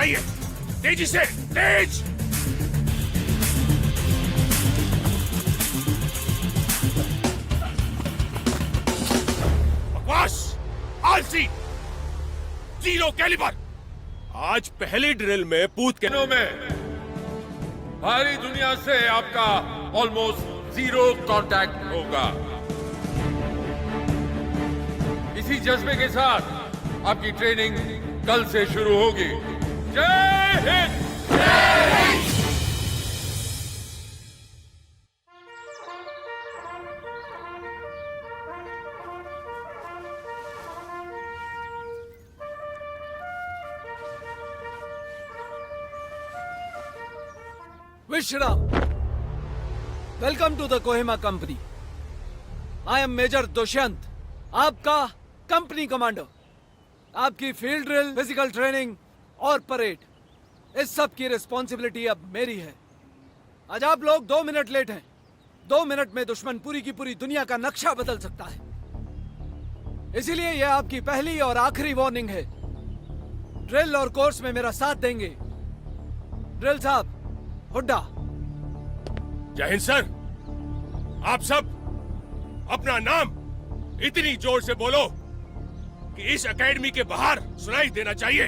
चाहिए। तेजी से, तेज। बकवास, आलसी, जीरो कैलिबर। आज पहली ड्रिल में पूत के में बाहरी दुनिया से आपका ऑलमोस्ट जीरो कांटेक्ट होगा। इसी जज्बे के साथ आपकी ट्रेनिंग कल से शुरू होगी। जय Hind. Vishram, welcome to the Kohima company. I am Major Dushyant, आपका कंपनी कमांडर। आपकी फील्ड ड्रिल, फिजिकल ट्रेनिंग और परेड, इस सब की रिस्पॉन्सिबिलिटी अब मेरी है। आज आप लोग 2 मिनट लेट हैं। 2 मिनट में दुश्मन पूरी की पूरी दुनिया का नक्शा बदल सकता है। इसीलिए यह आपकी पहली और आखिरी वार्निंग है। ड्रिल और कोर्स में मेरा साथ देंगे। ड्रिल साहब, हुड्डा। जय हिंद सर। आप सब अपना नाम इतनी जोर से बोलो कि इस एकेडमी के बाहर सुनाई देना चाहिए।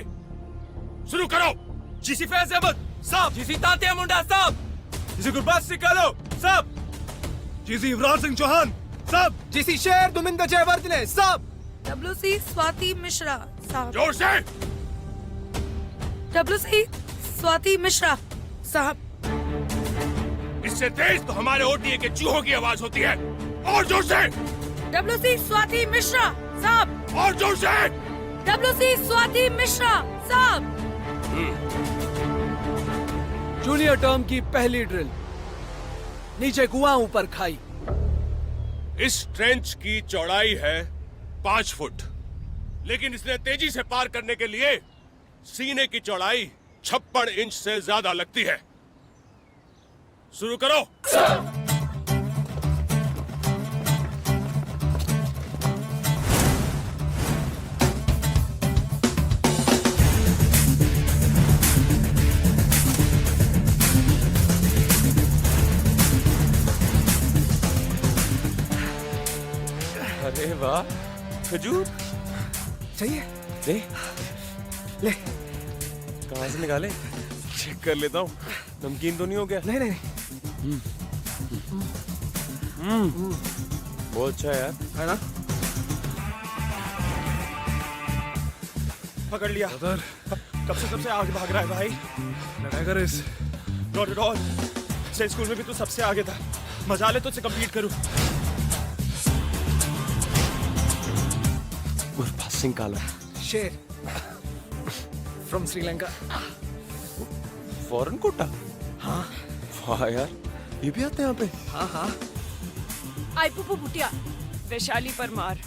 शुरू करो। जीसी फैज अहमद साहब, जीसी तात्या मुंडा साहब, जीसी गुरबाज सिंह कालो साहब, जीसी युवराज सिंह चौहान साहब, जीसी शेर दुमिंदर जयवर्धने साहब, डब्ल्यूसी स्वाति मिश्रा साहब। जोर से। डब्ल्यूसी स्वाति मिश्रा साहब। इससे तेज तो हमारे ओटीए के चूहों की आवाज होती है। और जोर से। डब्ल्यूसी स्वाति मिश्रा साहब। और जोर से। डब्ल्यूसी स्वाति मिश्रा साहब। जूनियर टर्म की पहली ड्रिल। नीचे कुआं, ऊपर खाई। इस ट्रेंच की चौड़ाई है 5 फुट, लेकिन इसने तेजी से पार करने के लिए सीने की चौड़ाई 56 इंच से ज्यादा लगती है। शुरू करो। अरे वाह, खजूर चाहिए? ले ले। कहाँ से निकाले? चेक कर लेता हूँ। नमकीन तो नहीं हो गया? नहीं नहीं। बहुत अच्छा है यार। है ना? पकड़ लिया। कब से आगे भाग रहा है भाई? लड़ाई रेस। Not at all. से स्कूल में भी तू सबसे आगे था। मजा ले तुझसे कंप्लीट करूं। गुरबाज सिंह काला, शेर फ्रॉम श्रीलंका। फॉरेन कोटा। हाँ। वाह यार, ये भी आते हैं यहाँ पे? हाँ हाँ। आई पुप्पू भुटिया। वैशाली परमार।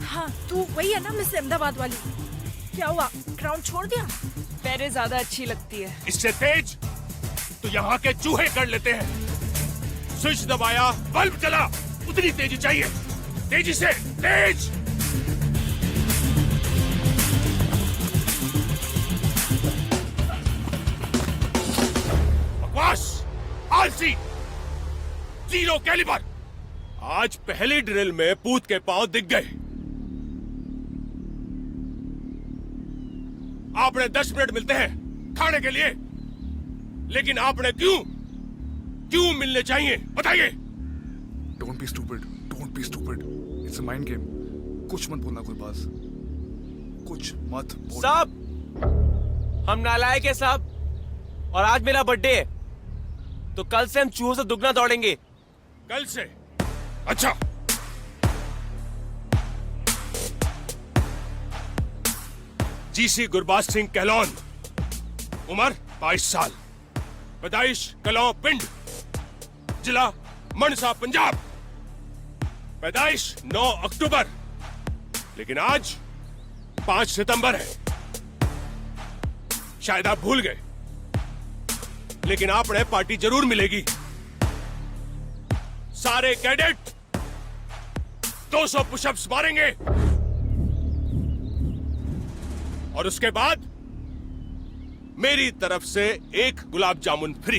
हाँ, तू वही है ना मिस अहमदाबाद वाली? क्या हुआ, ग्राउंड छोड़ दिया? पैरे ज्यादा अच्छी लगती है। इससे तेज तो यहाँ के चूहे कर लेते हैं। स्विच दबाया, बल्ब जला, उतनी तेजी चाहिए। तेजी से, तेज। बकवास, आलसी, जीरो कैलिबर। आज पहली ड्रिल में पूत के पांव दिख गए। आपने 10 मिनट मिलते हैं खाने के लिए, लेकिन आपने क्यों मिलने चाहिए, बताइए। Don't be stupid. Don't be stupid. It's a mind game. कुछ मत बोलना गुरबाज। कुछ मत बोलना। साहब, हम नालायक है साहब, और आज मेरा बर्थडे है, तो कल से हम चूहों से दुगना दौड़ेंगे। कल से? अच्छा। जीसी गुरबाज सिंह कहलौन, उम्र 22 साल, पैदाइश कलौ पिंड, जिला मनसा पंजाब, पैदाइश 9 अक्टूबर, लेकिन आज 5 सितंबर है। शायद आप भूल गए, लेकिन आपने पार्टी जरूर मिलेगी। सारे कैडेट 200 पुशअप्स मारेंगे और उसके बाद मेरी तरफ से एक गुलाब जामुन फ्री।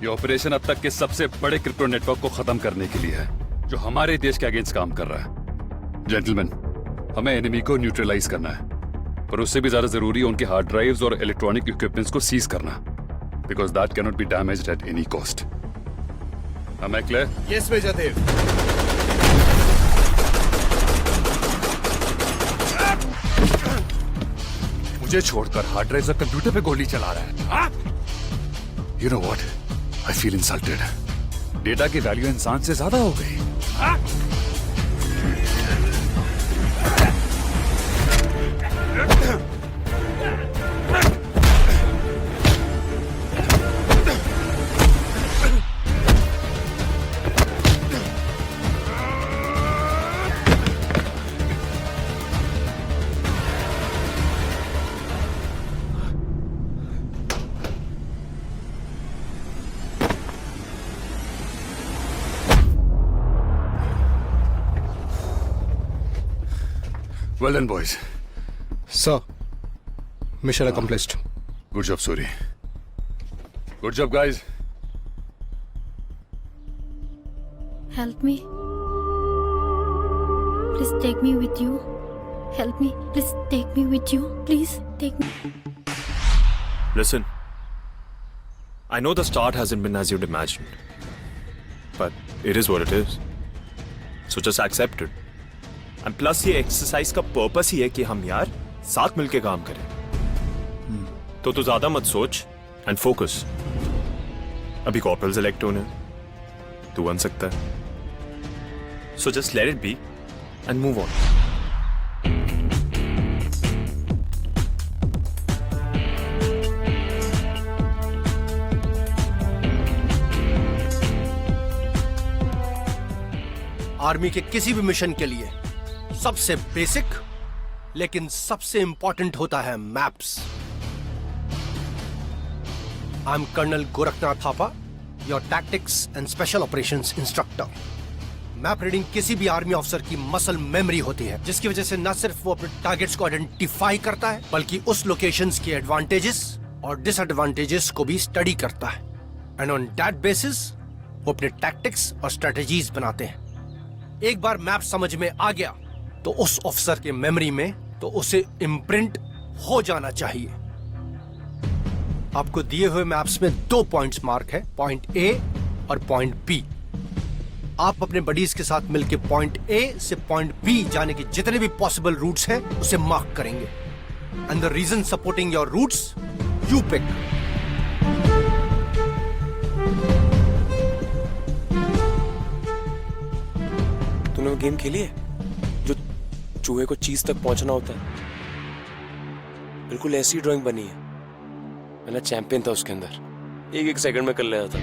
ये ऑपरेशन अब तक के सबसे बड़े क्रिप्टो नेटवर्क को खत्म करने के लिए है, जो हमारे देश के अगेंस्ट काम कर रहा है। जेंटलमैन, हमें एनिमी को न्यूट्रलाइज करना है, पर उससे भी ज्यादा जरूरी है उनके हार्ड ड्राइव्स और इलेक्ट्रॉनिक इक्विपमेंट्स को सीज करना, because that can not be damaged at any cost. Am I clear? Yes major Dev. मुझे छोड़कर हार्ड ड्राइव और कंप्यूटर पे गोली चला रहा है। You know what? I feel insulted. Data की वैल्यू इंसान से ज्यादा हो गई। Well done, boys. Sir, mission accomplished. Good job, Suri. Good job, guys. Help me. Please take me with you. Help me. Please take me with you. Please take me. Listen, I know the start hasn't been as you'd imagined, but it is what it is. So just accept it. And plus ये exercise का purpose ही है कि हम यार साथ मिलके काम करें। तो तू ज्यादा मत सोच एंड फोकस। अभी कॉर्पोरल सेलेक्ट होने, तू बन सकता है। So just let it be and move on. Army के किसी भी मिशन के लिए सबसे बेसिक लेकिन सबसे इंपॉर्टेंट होता है maps. I am colonel Gorakhnath Thapa, your tactics and special operations instructor. Map reading किसी भी आर्मी ऑफिसर की मसल मेमोरी होती है, जिसकी वजह से न सिर्फ वो अपने टारगेट्स को आइडेंटिफाई करता है, बल्कि उस लोकेशंस के एडवांटेजेस और डिसएडवांटेजेस को भी स्टडी करता है। एंड ऑन दैट बेसिस वो अपने टैक्टिक्स और स्ट्रेटजीज बनाते हैं। एक बार मैप समझ में आ गया तो उस ऑफिसर के मेमोरी में तो उसे इम्प्रिंट हो जाना चाहिए। आपको दिए हुए मैप्स में 2 पॉइंट्स मार्क है, पॉइंट ए और पॉइंट बी। आप अपने बडीज के साथ मिलकर पॉइंट ए से पॉइंट बी जाने के जितने भी पॉसिबल रूट्स हैं उसे मार्क करेंगे। And the reason supporting your routes you pick. तूने वो गेम खेली है जो चूहे को चीज तक पहुंचना होता है? बिल्कुल ऐसी ड्राइंग बनी है। मैं चैंपियन था उसके अंदर, एक सेकंड में कर लेता था।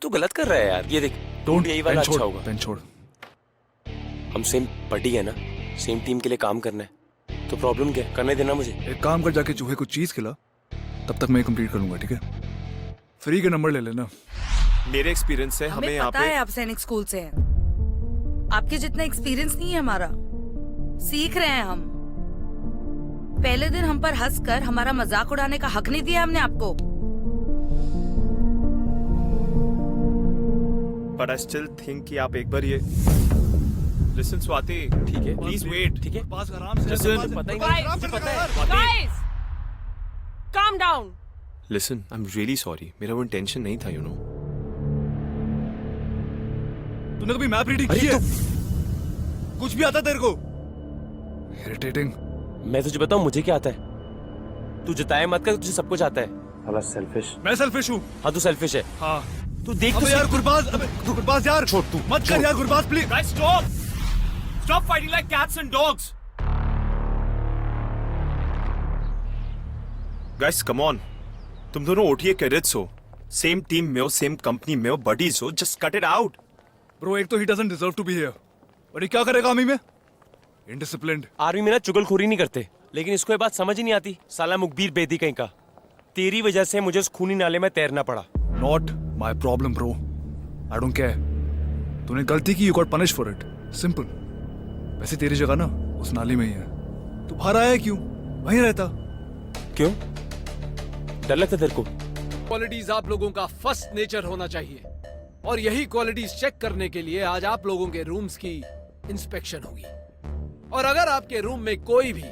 तू गलत कर रहा है यार। ये देख, Don't यही वाला अच्छा होगा। पेन छोड़। हम सेम बडी है ना, सेम टीम के लिए काम करना है, तो प्रॉब्लम क्या है? करने देना मुझे। एक काम कर, जाके चूहे को चीज खिला, तब तक मैं कंप्लीट कर लूंगा, ठीक है? फ्री के नंबर ले लेना। मेरे एक्सपीरियंस से हमें यहाँ पता पे है आप सैनिक स्कूल से हैं। आपके जितना एक्सपीरियंस नहीं है हमारा। सीख रहे हैं हम। पहले दिन हम पर हंसकर हमारा मजाक उड़ाने का हक नहीं दिया हमने आपको। But I still think कि आप एक बार ये Listen स्वाति, ठीक है? Please wait, ठीक है? पास आराम से। Listen, पता ही नहीं, मुझे पता है। Guys, calm down. Listen, I'm really sorry. मेरा वो इंटेंशन नहीं था, you know. तूने कभी मैप रीडिंग की है? कुछ भी आता तेरे को? इरिटेटिंग। मैं तुझे बताऊं मुझे क्या आता है? तू जताए मत कर, तुझे सब कुछ आता है। साला सेल्फिश। मैं सेल्फिश हूँ। हाँ तू सेल्फिश है। हाँ। तू देख अबे तो यार गुरबाज यार, छोड़ तू, मत कर यार Gurbaz please. Guys, stop! Stop fighting like cats and dogs. Guys, come on. तुम दोनों ओटीए कैडेट्स हो, सेम टीम में हो, सेम कंपनी में हो, बडीज हो, just cut it out. Bro, एक तो he doesn't deserve to be here, और ये क्या करेगा आर्मी में? Indisciplined. आर्मी में ना चुगलखोरी नहीं करते, लेकिन इसको ये बात समझ ही नहीं आती। साला मुखबिर बेदी कहीं का। तेरी वजह से मुझे उस खूनी नाले में तैरना पड़ा। Not my problem, bro. I don't care. तूने गलती की, you got punish for it, simple. वैसे तेरी जगह ना उस नाली में ही है, तू बाहर आया क्यों? वहीं रहता। क्यों? डर लगता तेरे को? क्वालिटीज आप लोगों का फर्स्ट नेचर होना चाहिए, और यही क्वालिटीज चेक करने के लिए आज आप लोगों के रूम्स की इंस्पेक्शन होगी। और अगर आपके रूम में कोई भी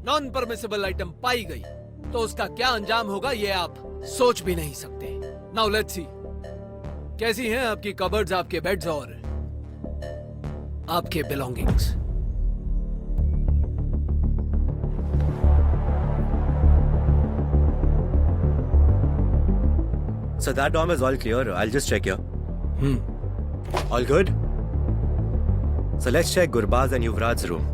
नॉन परमिसिबल आइटम पाई गई तो उसका क्या अंजाम होगा ये आप सोच भी नहीं सकते। नाउ लेट्स सी, कैसी हैं आपकी कबर्ड्स, आपके बेड्स और आपके belongings. So that dorm is all clear. I'll just check here. All good? So let's check Gurbaz and Yuvraj's room.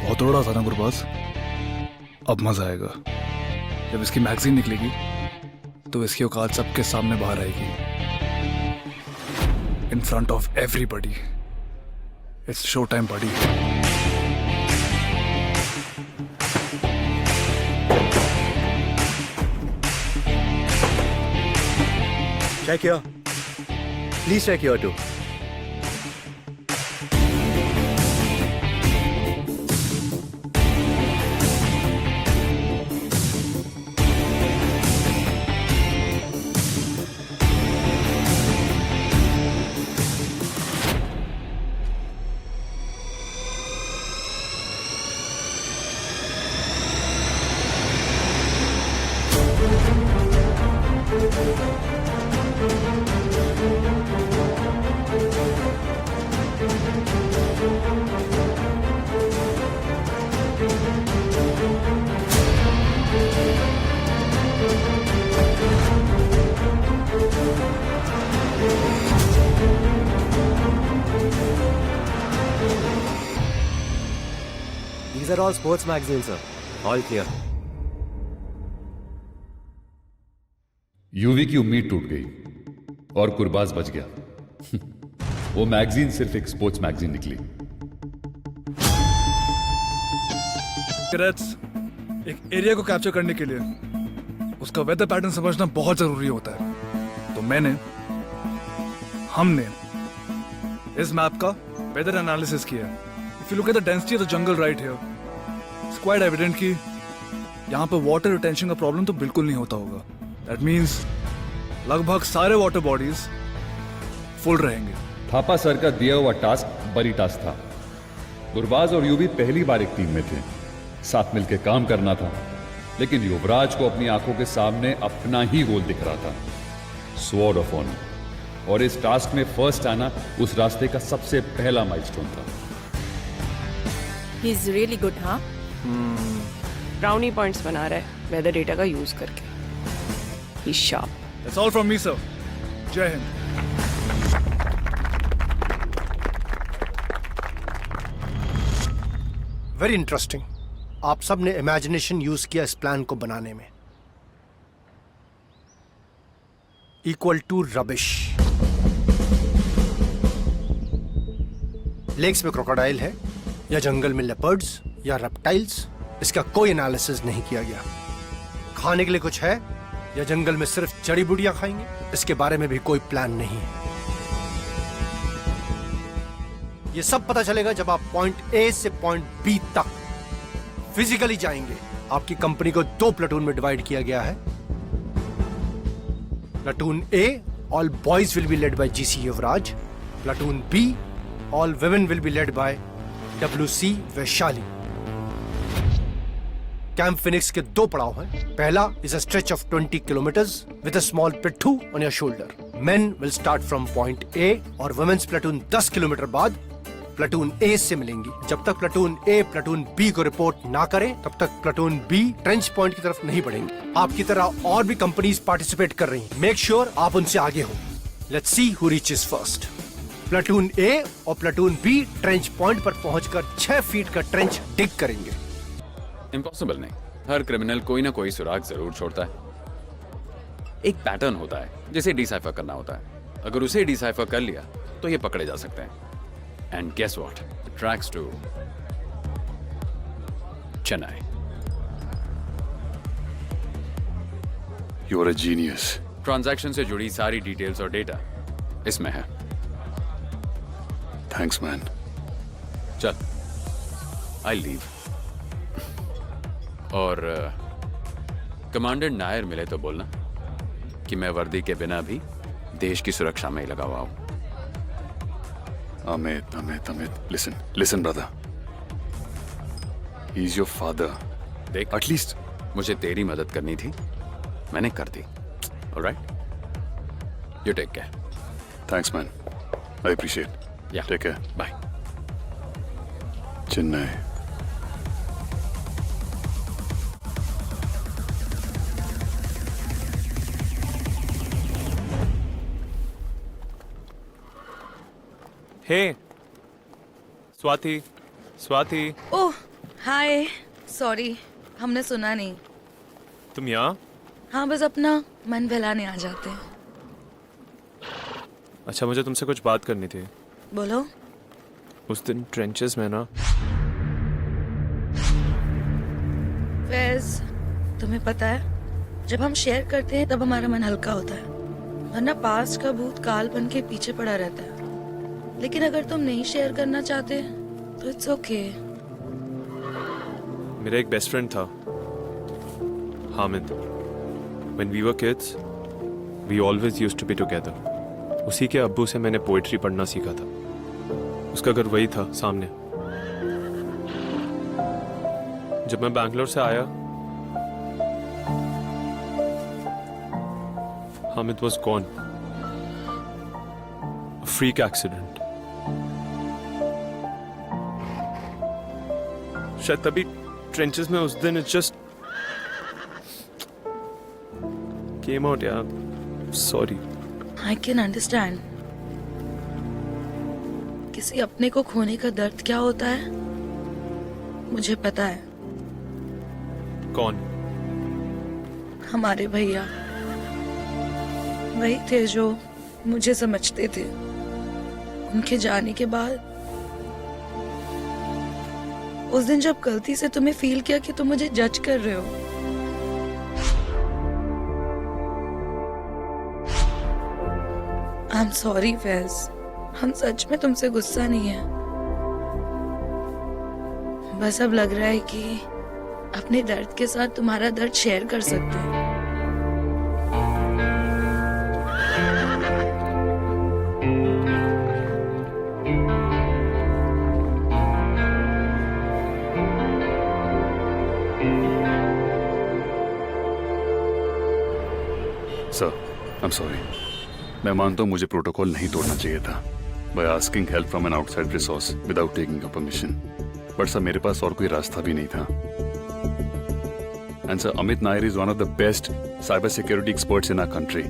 बहुत रोड़ा था ना गुरबाज, अब मजा आएगा। जब इसकी मैगजीन निकलेगी तो इसकी औकात सबके सामने बाहर आएगी, in front of everybody. It's show time body. Check here. Please check here too. These are all sports magazines, sir. All clear. UV की उम्मीद टूट गई और गुरबाज बच गया। वो मैगजीन सिर्फ एक स्पोर्ट्स मैगजीन निकली। एक एरिया को कैप्चर करने के लिए उसका वेदर पैटर्न समझना बहुत जरूरी होता है। तो हमने इस मैप का वेदर एनालिसिस किया। If you look at the density of the jungle right here, it's quite evident कि यहाँ पे वाटर रिटेंशन का प्रॉब्लम तो बिल्कुल नहीं होता होगा। दैट मीन्स लगभग सारे वाटर बॉडीज फुल रहेंगे। थापा सर का दिया हुआ टास्क बड़ी टास्क था। गुरबाज और यूवी पहली बार एक टीम में थे, साथ मिलकर काम करना था, लेकिन युवराज को अपनी आंखों के सामने अपना ही गोल दिख रहा था, स्वॉर्ड ऑफ ऑनर। और इस टास्क में फर्स्ट आना उस रास्ते का सबसे पहला माइलस्टोन था। He's really good, हाँ? ब्राउनी पॉइंट्स बना रहा है वेदर डेटा का यूज करके। He's sharp. That's all from me, sir. जय हिंद। Very interesting. आप सब ने इमेजिनेशन यूज किया इस प्लान को बनाने में। Equal to rubbish. लेक्स में क्रोकोडाइल है या जंगल में लेपर्ड्स या रेप्टाइल्स, इसका कोई एनालिसिस नहीं किया गया। खाने के लिए कुछ है या जंगल में सिर्फ जड़ी बूटियां खाएंगे, इसके बारे में भी कोई प्लान नहीं है। ये सब पता चलेगा जब आप पॉइंट ए से पॉइंट बी तक फिजिकली जाएंगे। आपकी कंपनी को 2 प्लाटून में डिवाइड किया गया है। Platoon A, all boys will be led by GC Yuvraj. Platoon B, all women will be led by WC Vaishali. Camp Phoenix के 2 पड़ाव हैं। पहला is a stretch of 20 kilometers with a small pithu on your shoulder. Men will start from point A और women's platoon 10 kilometre बाद platoon ए से मिलेंगी। जब तक प्लाटून ए प्लाटून बी को रिपोर्ट ना करे तब तक प्लाटून बी ट्रेंच पॉइंट की तरफ नहीं बढ़ेंगे। आपकी तरह और भी कंपनीज पार्टिसिपेट कर रही हैं। मेक श्योर आप उनसे आगे हो। Let's see who reaches first. Platoon A और प्लाटून बी ट्रेंच पॉइंट पर पहुंचकर 6 फीट का ट्रेंच डिग करेंगे। इम्पॉसिबल नहीं, हर क्रिमिनल कोई ना कोई सुराग जरूर छोड़ता है। एक पैटर्न होता है जिसे डिसाइफर करना होता है। अगर उसे डिसाइफर कर लिया तो ये पकड़े जा सकते हैं। And guess what, tracks to Chennai. You are a genius. Transaction से जुड़ी सारी डिटेल्स और डेटा इसमें है। Thanks man. चल, आई लीव। और कमांडर नायर मिले तो बोलना कि मैं वर्दी के बिना भी देश की सुरक्षा में ही लगा हुआ हूं। Amit, Amit, Amit, listen brother, he is your father. देख, एटलीस्ट मुझे तेरी मदद करनी थी, मैंने कर दी। Alright, you take care. Thanks man, I appreciate. Yeah, take care. Bye. Chennai. Hey, Swati, oh hi, sorry हमने सुना नहीं। तुम यहाँ? हाँ, बस अपना मन बहलाने आ जाते हैं। अच्छा, मुझे तुमसे कुछ बात करनी थी। बोलो। उस दिन ट्रेंचेस में ना, फैज, तुम्हें पता है जब हम शेयर करते हैं तब हमारा मन हल्का होता है, वरना पास्ट का भूत काल बन के पीछे पड़ा रहता है। लेकिन अगर तुम नहीं शेयर करना चाहते तो इट्स ओके। मेरा एक बेस्ट फ्रेंड था, Hamid. When we were kids, we always used to be together. उसी के अब्बू से मैंने पोइट्री पढ़ना सीखा था। उसका घर वही था सामने। जब मैं बैंगलोर से आया, Hamid was gone. A freak accident. शायद तभी ट्रेंचेस में उस दिन it just came out, यार। Sorry. I can understand. किसी अपने को खोने का दर्द क्या होता है मुझे पता है। कौन? हमारे भैया वही थे जो मुझे समझते थे। उनके जाने के बाद उस दिन जब गलती से तुम्हें फील किया कि तुम मुझे जज कर रहे हो, आई एम सॉरी फैज। हम सच में तुमसे गुस्सा नहीं है, बस अब लग रहा है कि अपने दर्द के साथ तुम्हारा दर्द शेयर कर सकते हैं। Sir, I am sorry. मैं मानता हूं मुझे प्रोटोकॉल नहीं तोड़ना चाहिए था by asking help from an outside resource without taking your permission. But sir, मेरे पास और कोई रास्ता भी नहीं था। And sir, Amit Nair is one of the best cyber security experts in our country.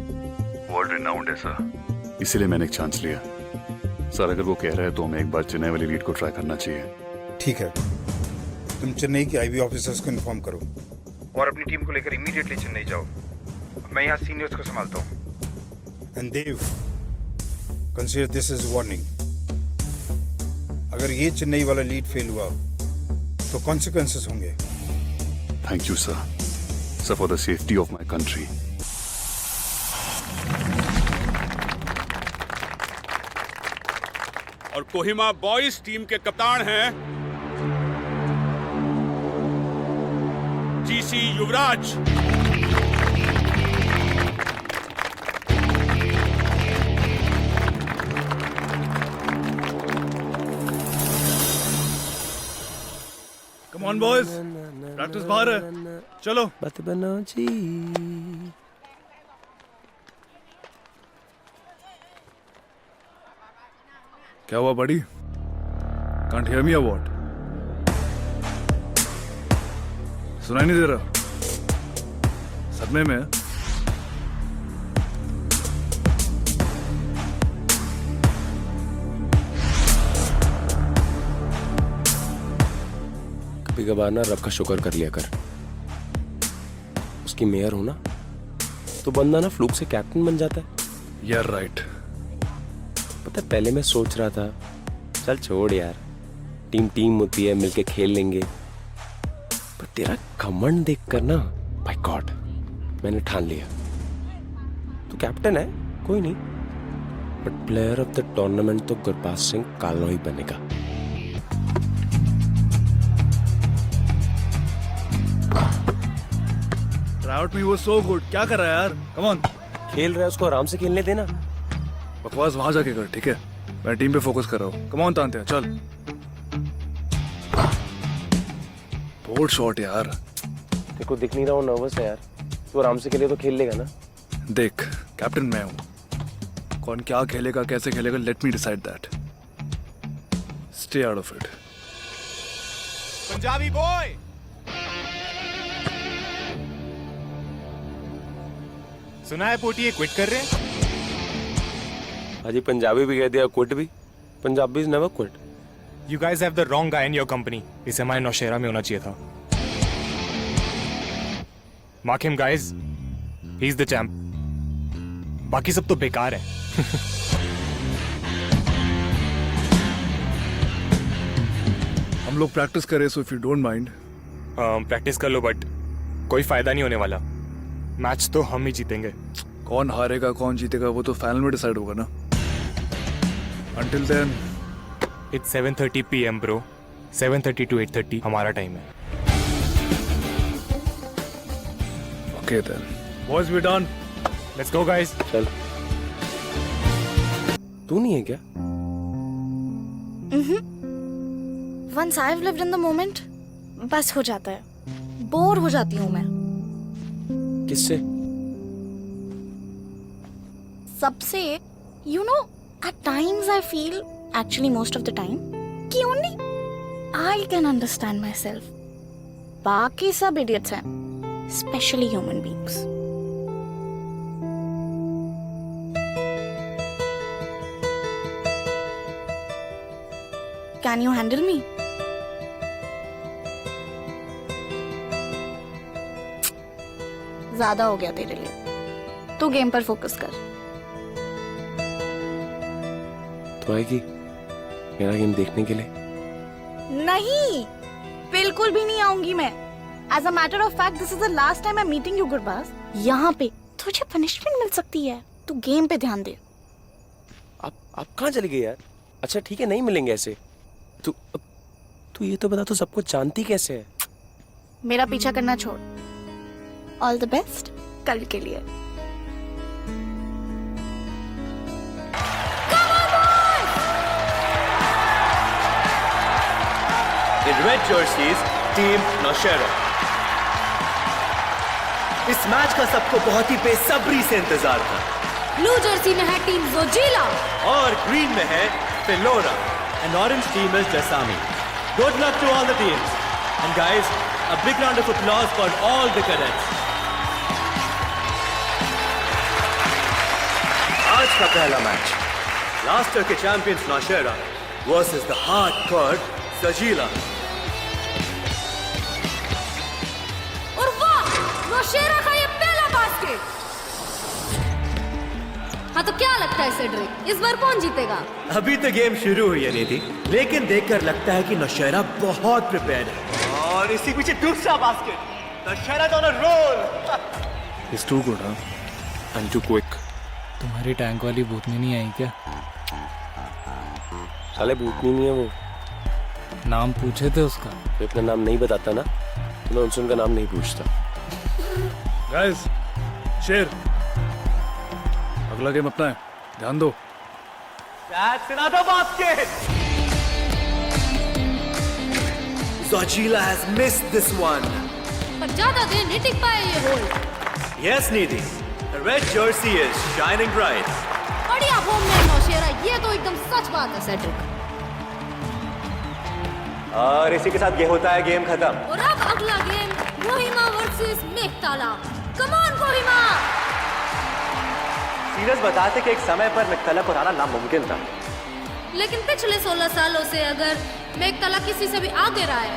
World renowned है सर। इसीलिए मैंने एक चांस लिया। सर, अगर वो कह रहे हैं तो हमें एक बार चेन्नई वाली लीड को ट्राई करना चाहिए। ठीक है, तुम चेन्नई के आईबी ऑफिसर्स को इन्फॉर्म करो और अपनी टीम को लेकर इमीडिएटली चेन्नई जाओ। मैं यहाँ सीनियर्स को संभालता हूँ। And Dev, consider this is warning. अगर ये चेन्नई वाला लीड फेल हुआ तो कॉन्सिक्वेंसेस होंगे। Thank you sir, sir for the safety of my country. और कोहिमा बॉयज टीम के कप्तान हैं GC Yuvraj. Come on boys, practice बाहर है, चलो। बात बनाओ जी। क्या हुआ बड़ी? Can't hear me or what? सुनाई नहीं दे रहा? सदमे में है? कभी कभार ना रब का शुक्र कर लिया कर। उसकी मेयर हो ना तो बंदा ना फ्लूक से कैप्टन बन जाता है। यार राइट। पता है पहले मैं सोच रहा था चल छोड़ यार, टीम होती है मिलके खेल लेंगे, पर तेरा घमंड देखकर ना बाय गॉड मैंने ठान लिया तू कैप्टन है कोई नहीं, but player of the tournament तो गुरबाज सिंह कालनो ही बनेगा। ट्राउट मी वो सो गुड। क्या कर रहा है यार? Come on. खेल रहा है उसको आराम से खेलने देना। बकवास वहां जाके कर, ठीक है? मैं टीम पे फोकस कर रहा हूँ। कम ऑन तांत्या चल। बोल्ड शॉट यार। तेरे को दिख नहीं रहा हूँ नर्वस है यार, तू आराम से खेले तो खेल लेगा ना। देख कैप्टन मैं हूँ, कौन क्या खेलेगा कैसे खेलेगा let me decide that. Stay out of it. Punjabi boy सुना है पोटी क्विट कर रहे हैं। अजी पंजाबी भी कह दिया क्विट भी। Punjabi never quit. You guys have the wrong guy in your company. इसे हमारे नौशेरा में होना चाहिए था। Mark him guys, he is the champ. बाकी सब तो बेकार है। हम लोग प्रैक्टिस करें so if you don't mind. Practice कर लो बट कोई फायदा नहीं होने वाला। मैच तो हम ही जीतेंगे। कौन हारेगा कौन जीतेगा वो तो फाइनल में डिसाइड होगा ना। Until then, It's 7:30 PM bro. 7:30 to 8:30 हमारा टाइम है। okay then. Boys we done. Let's go guys. चल। तू नहीं है क्या? Once I've lived in the moment, बस हो जाता है। बोर हो जाती हूँ मैं। किससे? सबसे। You know, at times I feel, actually most of the time, कि only I can understand myself. बाकी सब idiots हैं, especially human beings. Can you handle me? ज्यादा हो गया तेरे लिए। तू गेम पर फोकस कर। तो आएगी मेरा गेम देखने के लिए? नहीं, बिल्कुल भी नहीं आऊंगी मैं। As a matter of fact, this is the last time I'm meeting you, Gurbaz. यहाँ पे तुझे पनिशमेंट मिल सकती है। तू गेम पे ध्यान दे। आप कहाँ चली गई यार? अच्छा ठीक है नहीं मिलेंगे ऐसे। तू ये तो बता तू सबको जानती कैसे है? मेरा पीछा करना छोड़। ऑल द बेस्ट कल के लिए। In red jerseys, team Naushera. इस मैच का सबको बहुत ही बेसब्री से इंतजार था। ब्लू जर्सी में है टीम जोजिला और ग्रीन में है फिलोरा। And orange team is Jasami. Good luck to all the teams. And guys, a big round of applause for all the cadets. आज का पहला मैच लास्ट ईयर के champions Naushera versus the hardcore Sajila. और वाह, नौशेरा का ये पहला बास्केट। हाँ तो क्या लगता है सेड्रिक, इस बार कौन जीतेगा? अभी तो गेम शुरू हुई है निधि, लेकिन देखकर लगता है कि नौशेरा बहुत प्रिपेयर्ड है। और इसी पीछे दूसरा basket. Nowshera on a roll. He's too good, huh? And too quick. तुम्हारी टैंक वाली भूतनी नहीं आई क्या? साले भूतनी नहीं है वो। नाम पूछे थे उसका। तो अपना नाम नहीं बताता ना तो मैं उनसे उनका नाम नहीं पूछता। Guys, शेर अगला गेम अपना है, ध्यान दो। That's another basket. Zojila has missed this one. पर ज्यादा देर नहीं टिक पाए ये hole. Yes, Nidhi. The red jersey is shining bright. बढ़िया होम में नौशेरा, ये तो एकदम सच बात है सेड्रिक। और इसी के साथ ये होता है गेम खत्म। और अब अगला game Kohima versus Meghtala. Come on Kohima. Serious बताते कि एक समय पर मेघताला को हराना नामुमकिन था। लेकिन पिछले 16 सालों से अगर मेघताला किसी से भी आगे रहा है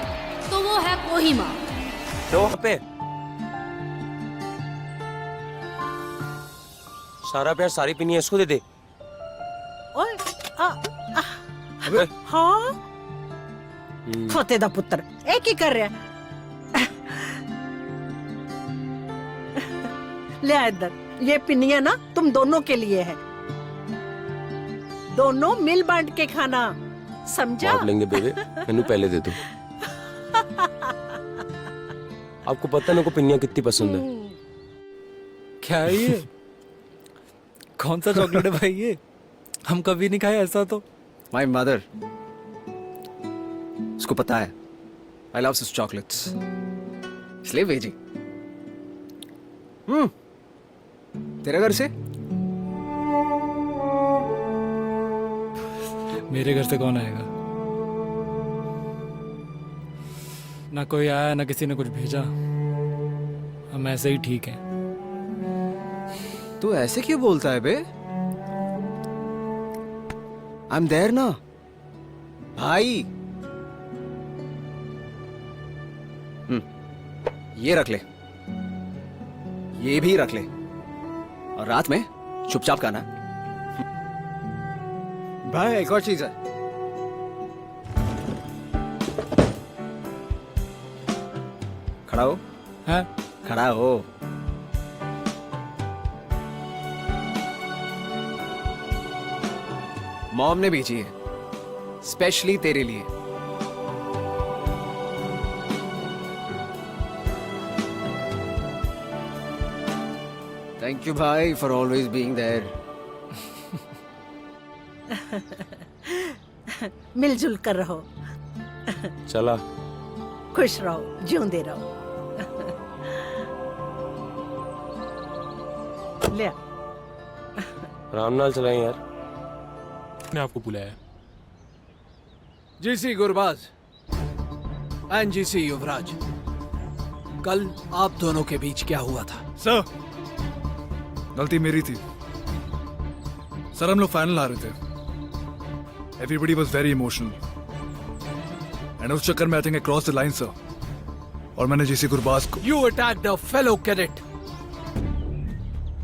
तो वो है कोहिमा। तो पे सारा प्यार सारी पिनी है, इसको दे दे। ओए अबे हाँ खोते दा पुत्र एक ही कर रहा ले इधर, ये पिनिया ना तुम दोनों के लिए है, दोनों मिल बांट के खाना, समझा? बांट लेंगे बेबे, मैनू पहले दे दो। आपको पता है मेरे को पिनिया कितनी पसंद है। क्या है ये? कौन सा चॉकलेट है भाई ये? हम कभी नहीं खाए ऐसा तो। माई मदर, उसको पता है आई लव दिस चॉकलेट्स, इसलिए भेजी। तेरे घर से? मेरे घर से कौन आएगा? ना कोई आया ना किसी ने कुछ भेजा, हम ऐसे ही ठीक हैं। तू ऐसे क्यों बोलता है बे? आई एम देयर ना भाई। ये रख ले, ये भी रख ले, और रात में चुपचाप खाना। भाई एक और चीज है, खड़ा हो। हैं? खड़ा हो। मॉम ने भेजी है स्पेशली तेरे लिए। थैंक यू भाई फॉर ऑलवेज बीइंग देयर। मिलजुल कर रहो, चला खुश रहो, जिਉਂਦੇ रहो। ले आराम नाल चलाएं यार। ने आपको बुलाया। जीसी गुरबाज एंड जीसी युवराज, कल आप दोनों के बीच क्या हुआ था? सर, गलती मेरी थी सर। हम लोग फाइनल आ रहे थे, everybody was very emotional and उस चक्कर में I think I cross the line sir, और मैंने जीसी गुरबाज को। You attacked a fellow cadet.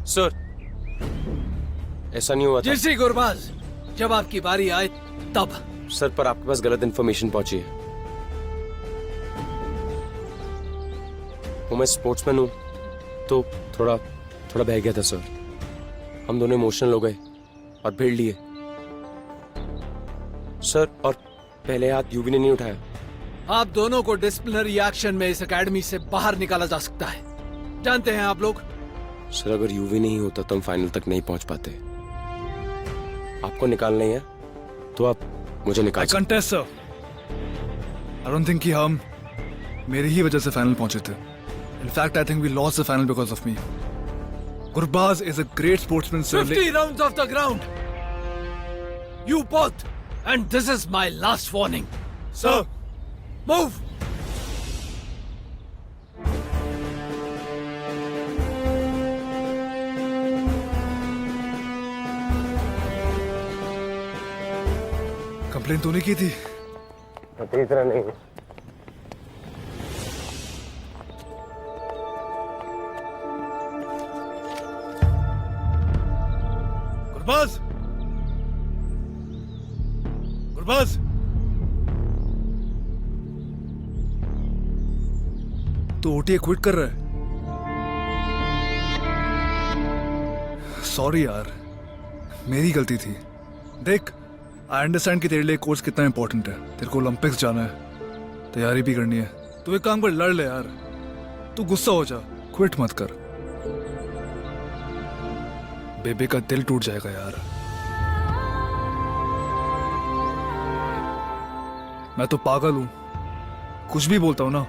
Sir ऐसा नहीं हुआ था। जीसी गुरबाज, जब आपकी बारी आए तब। सर पर आपके पास गलत इन्फॉर्मेशन पहुंची है। मैं स्पोर्ट्समैन हूं तो थोड़ा बह गया था सर। हम दोनों इमोशनल हो गए और भिड़ लिए सर, और पहले हाथ यूवी ने नहीं उठाया। आप दोनों को डिसिप्लिनरी एक्शन में इस एकेडमी से बाहर निकाला जा सकता है, जानते हैं आप लोग? सर अगर यूवी नहीं होता तो हम फाइनल तक नहीं पहुंच पाते। आपको निकालना ही है तो आप मुझे निकाल। Contest sir, I don't think कि हम मेरी ही वजह से फाइनल पहुंचे थे। In fact I think we lost the final because of me. Gurbaz is a great sportsman sir. 50 rounds off the ground. You both, and this is my last warning. Sir, move. Complain तूने की थी? इतना नहीं। गुरबाज, गुरबाज, तू OTA quit कर रहा है? Sorry यार, मेरी गलती थी। देख, आई अंडरस्टैंड कि तेरे लिए कोर्स कितना इंपॉर्टेंट है। तेरे को ओलंपिक्स जाना है, तैयारी भी करनी है। तू एक काम कर, लड़ ले यार। तू गुस्सा हो जा, क्विट मत कर। बेबे का दिल टूट जाएगा यार। मैं तो पागल हूं, कुछ भी बोलता हूं ना,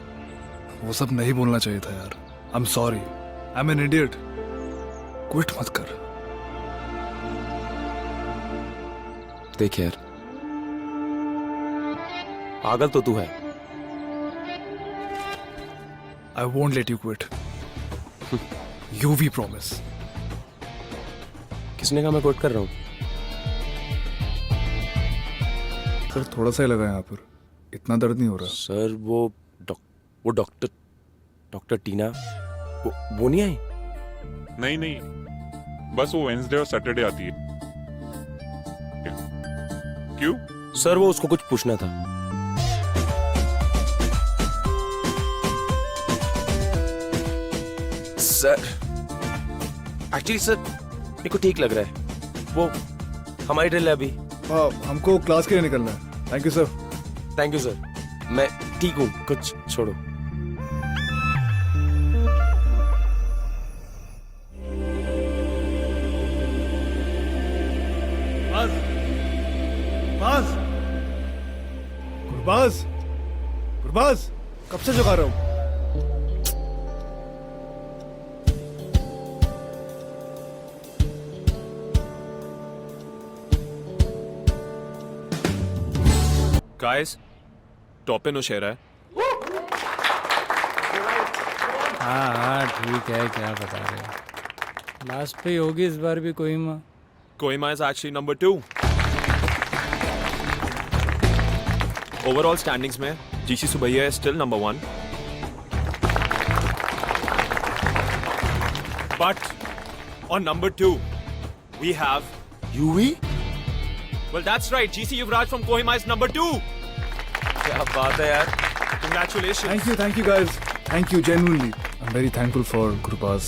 वो सब नहीं बोलना चाहिए था यार। I am sorry, I am an idiot. Quit मत कर। देख यार, पागल तो तू है। I won't let you quit. You we promise. किसने कहा मैं क्विट कर रहा हूं? सर थोड़ा सा ही लगा यहाँ पर, इतना दर्द नहीं हो रहा। सर वो वो डॉक्टर टीना वो नहीं आई? नहीं नहीं, बस वो वेंसडे और सैटरडे आती है। क्यों? सर वो उसको कुछ पूछना था। सर एक्चुअली सर मेरे को ठीक लग रहा है, वो हमारी ड्रिल है अभी। हमको क्लास के लिए निकलना है। Thank you sir. Thank you sir, मैं ठीक हूँ, कुछ छोड़ो। गुरबाज कब से जगा रहा हूँ? गाइस, टॉप इन शेरा है। हाँ ठीक है, क्या बता रहे हो? लास्ट पे होगी इस बार भी Kohima is actually number 2. Overall standings में GC Subaiya is still number 1. But on number 2 we have UV? Well, that's right. GC Yuvraj from Kohima is number 2. क्या बात है यार। Congratulations. Thank you guys. Thank you genuinely. I'm very thankful for Gurbaz.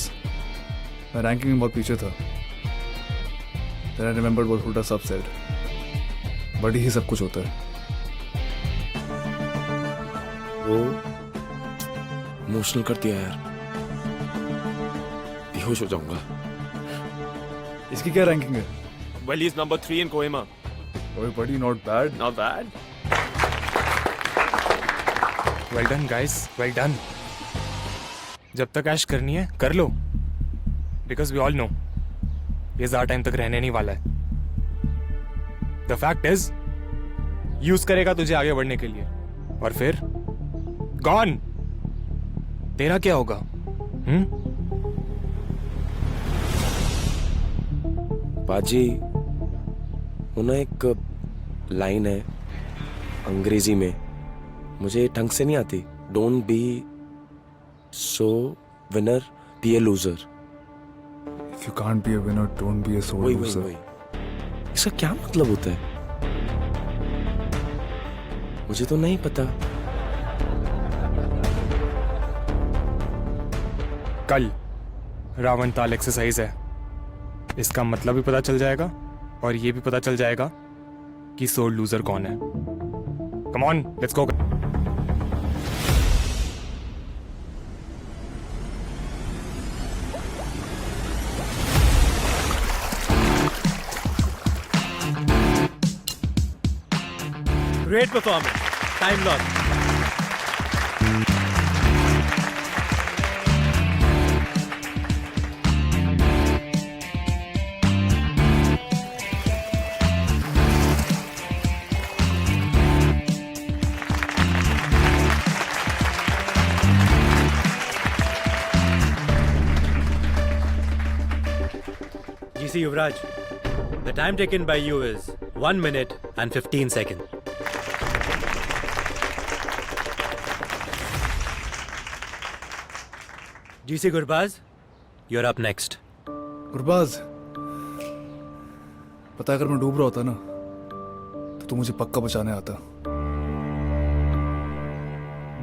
मैं ranking में बहुत पीछे था। Then I remembered what Huda Sab said. बड़ी ही सब कुछ होता है। वो इमोशनल कर दिया यार, बेहोश हो जाऊंगा। इसकी क्या रैंकिंग है? Well, he's number 3 in Kohima. ओए बड़ी not bad. Not bad. Well done guys, well done. जब तक ऐश करनी है कर लो, बिकॉज वी ऑल नो ये ज़्यादा टाइम तक रहने नहीं वाला है। द फैक्ट इज यूज करेगा तुझे आगे बढ़ने के लिए, और फिर गॉन। तेरा क्या होगा? बाजी, वो ना एक लाइन है अंग्रेजी में, मुझे ढंग से नहीं आती। Don't be so winner, be a loser. If you can't be a winner, don't be a sore loser. इसका क्या मतलब होता है? मुझे तो नहीं पता। कल रावण ताल एक्सरसाइज है, इसका मतलब भी पता चल जाएगा और ये भी पता चल जाएगा कि सोर लूजर कौन है। Come on, let's go. Great performance. Time lost. GC Yuvraj, the time taken by you is 1 minute and 15 seconds. GC Gurbaz, you're up next. Gurbaz, पता अगर मैं डूब रहा होता ना तो तू मुझे पक्का बचाने आता।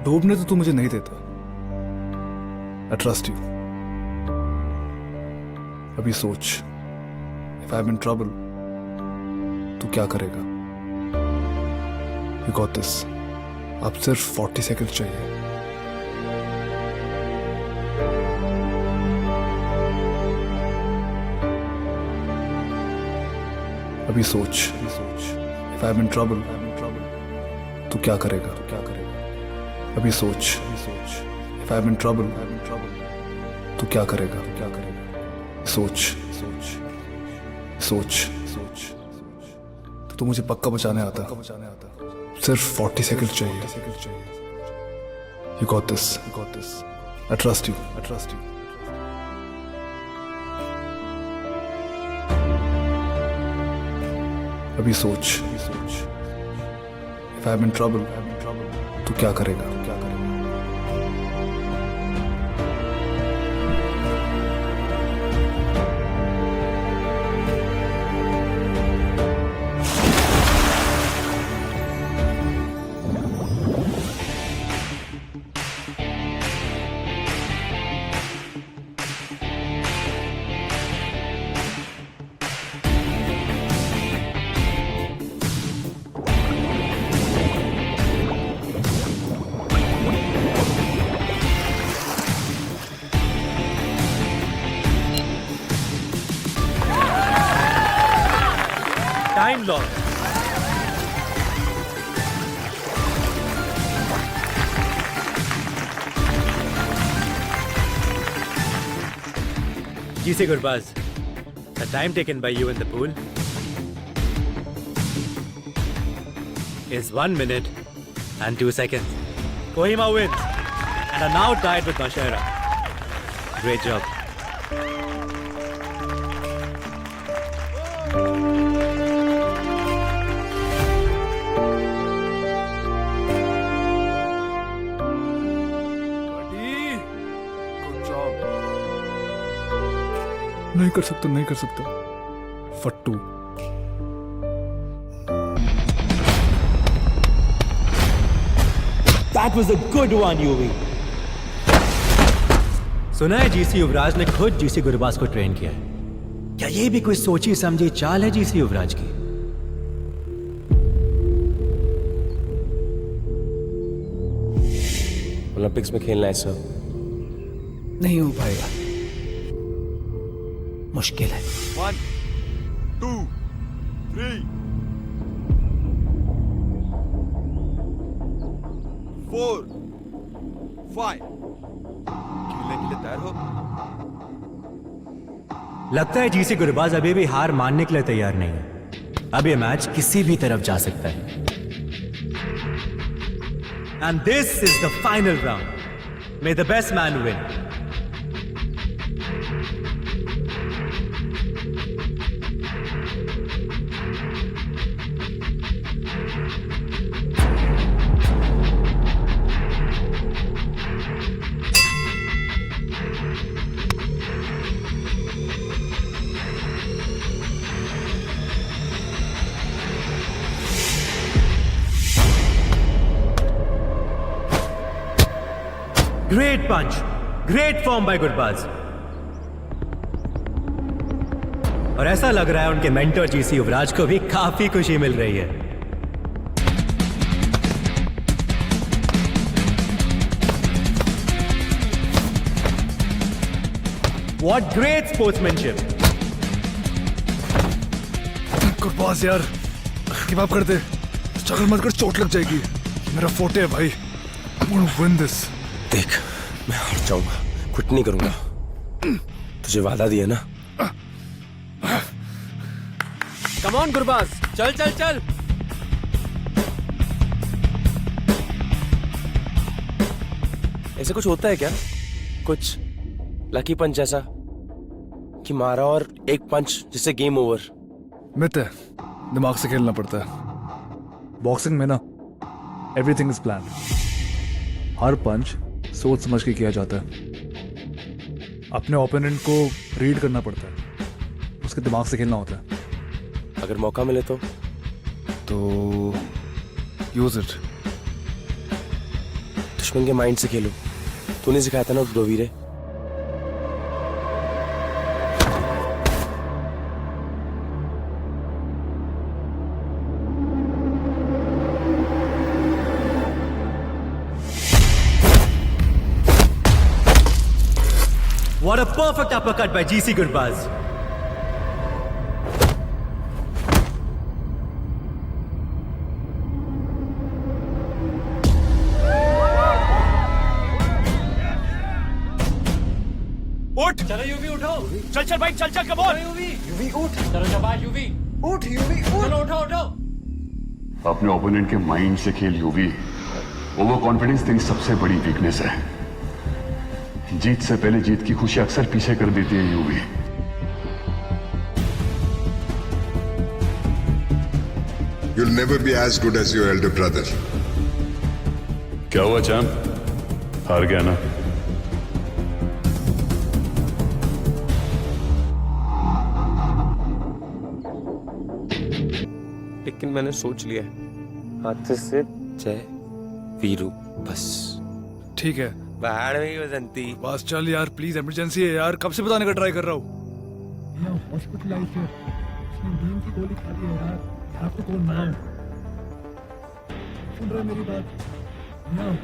डूबने तो तू मुझे नहीं देता। I trust you. अभी सोच, if I'm in trouble, तू क्या करेगा? You got this. अब सिर्फ 40 सेकंड चाहिए। अभी सोच, if I'm in trouble, तू क्या करेगा? अभी सोच, if I'm in trouble, तू क्या करेगा? सोच, तो तू मुझे पक्का बचाने आता। सिर्फ 40 सेकंड चाहिए। You got this. I trust you. अभी सोच, if I'm in trouble, तू क्या करेगा? Time loss. GC Gurbaz, the time taken by you in the pool is 1 minute and 2 seconds. Kohima wins and are now tied with Nashera. Great job. नहीं कर सकता, नहीं कर सकता. फट्टू. That was a good one, UV. सुना है GC युवराज ने खुद GC गुरबाज को ट्रेन किया है. क्या ये भी कोई सोची समझी चाल है GC युवराज की? ओलंपिक्स में खेलना है सर. नहीं हो पाएगा, मुश्किल है. 1, 2, 3, 4, 5. खेलने के लिए तैयार हो? लगता है GC गुरबाज अभी भी हार मानने के लिए तैयार नहीं है. अब ये मैच किसी भी तरफ जा सकता है. And this is the final round. May the best man win. Great punch. Great form by Gurbaz. और ऐसा लग रहा है उनके मेंटर GC युवराज को भी काफी खुशी मिल रही है. What great sportsmanship. गुरबाज यार, गिव अप कर दे. स्ट्रगल मत कर, चोट लग जाएगी. मेरा फोटे है भाई. I'm gonna win this. देख, मैं हार जाऊंगा, क्विट नहीं करूंगा. तुझे वादा दिया ना. कम ऑन गुरबाज, चल चल चल. ऐसे कुछ होता है क्या? कुछ लकी पंच जैसा कि मारा और एक पंच जिससे गेम ओवर? मित है, दिमाग से खेलना पड़ता है. बॉक्सिंग में ना एवरीथिंग इज प्लान. हर पंच सोच समझ के किया जाता है. अपने ओपोनेंट को रीड करना पड़ता है, उसके दिमाग से खेलना होता है. अगर मौका मिले तो यूज इट. दुश्मन के माइंड से खेलो. तूने सिखाया था ना ध्रुवीरे. What a perfect uppercut by GC Gurbaz. उठ. चलो यूवी उठो. चल चल भाई, चल चल. कम ऑन यूवी उठ. चलो शाबाश यूवी. उठ यूवी उठ. चलो उठो उठो. अपने ओपोनेंट के माइंड से खेल यूवी. ओवर कॉन्फिडेंस तेरी सबसे बड़ी वीकनेस है. जीत से पहले जीत की खुशी अक्सर पीछे कर देती है UV. You'll never be as good as your elder brother. क्या हुआ चैंप? हार गया ना? लेकिन मैंने सोच लिया है, हाथ से जय वीरू बस. ठीक है, बाहर में ही वसंती. बस चल यार, प्लीज. इमरजेंसी है यार, कब से बताने का ट्राई कर रहा हूँ. सुन रहे मेरी बात?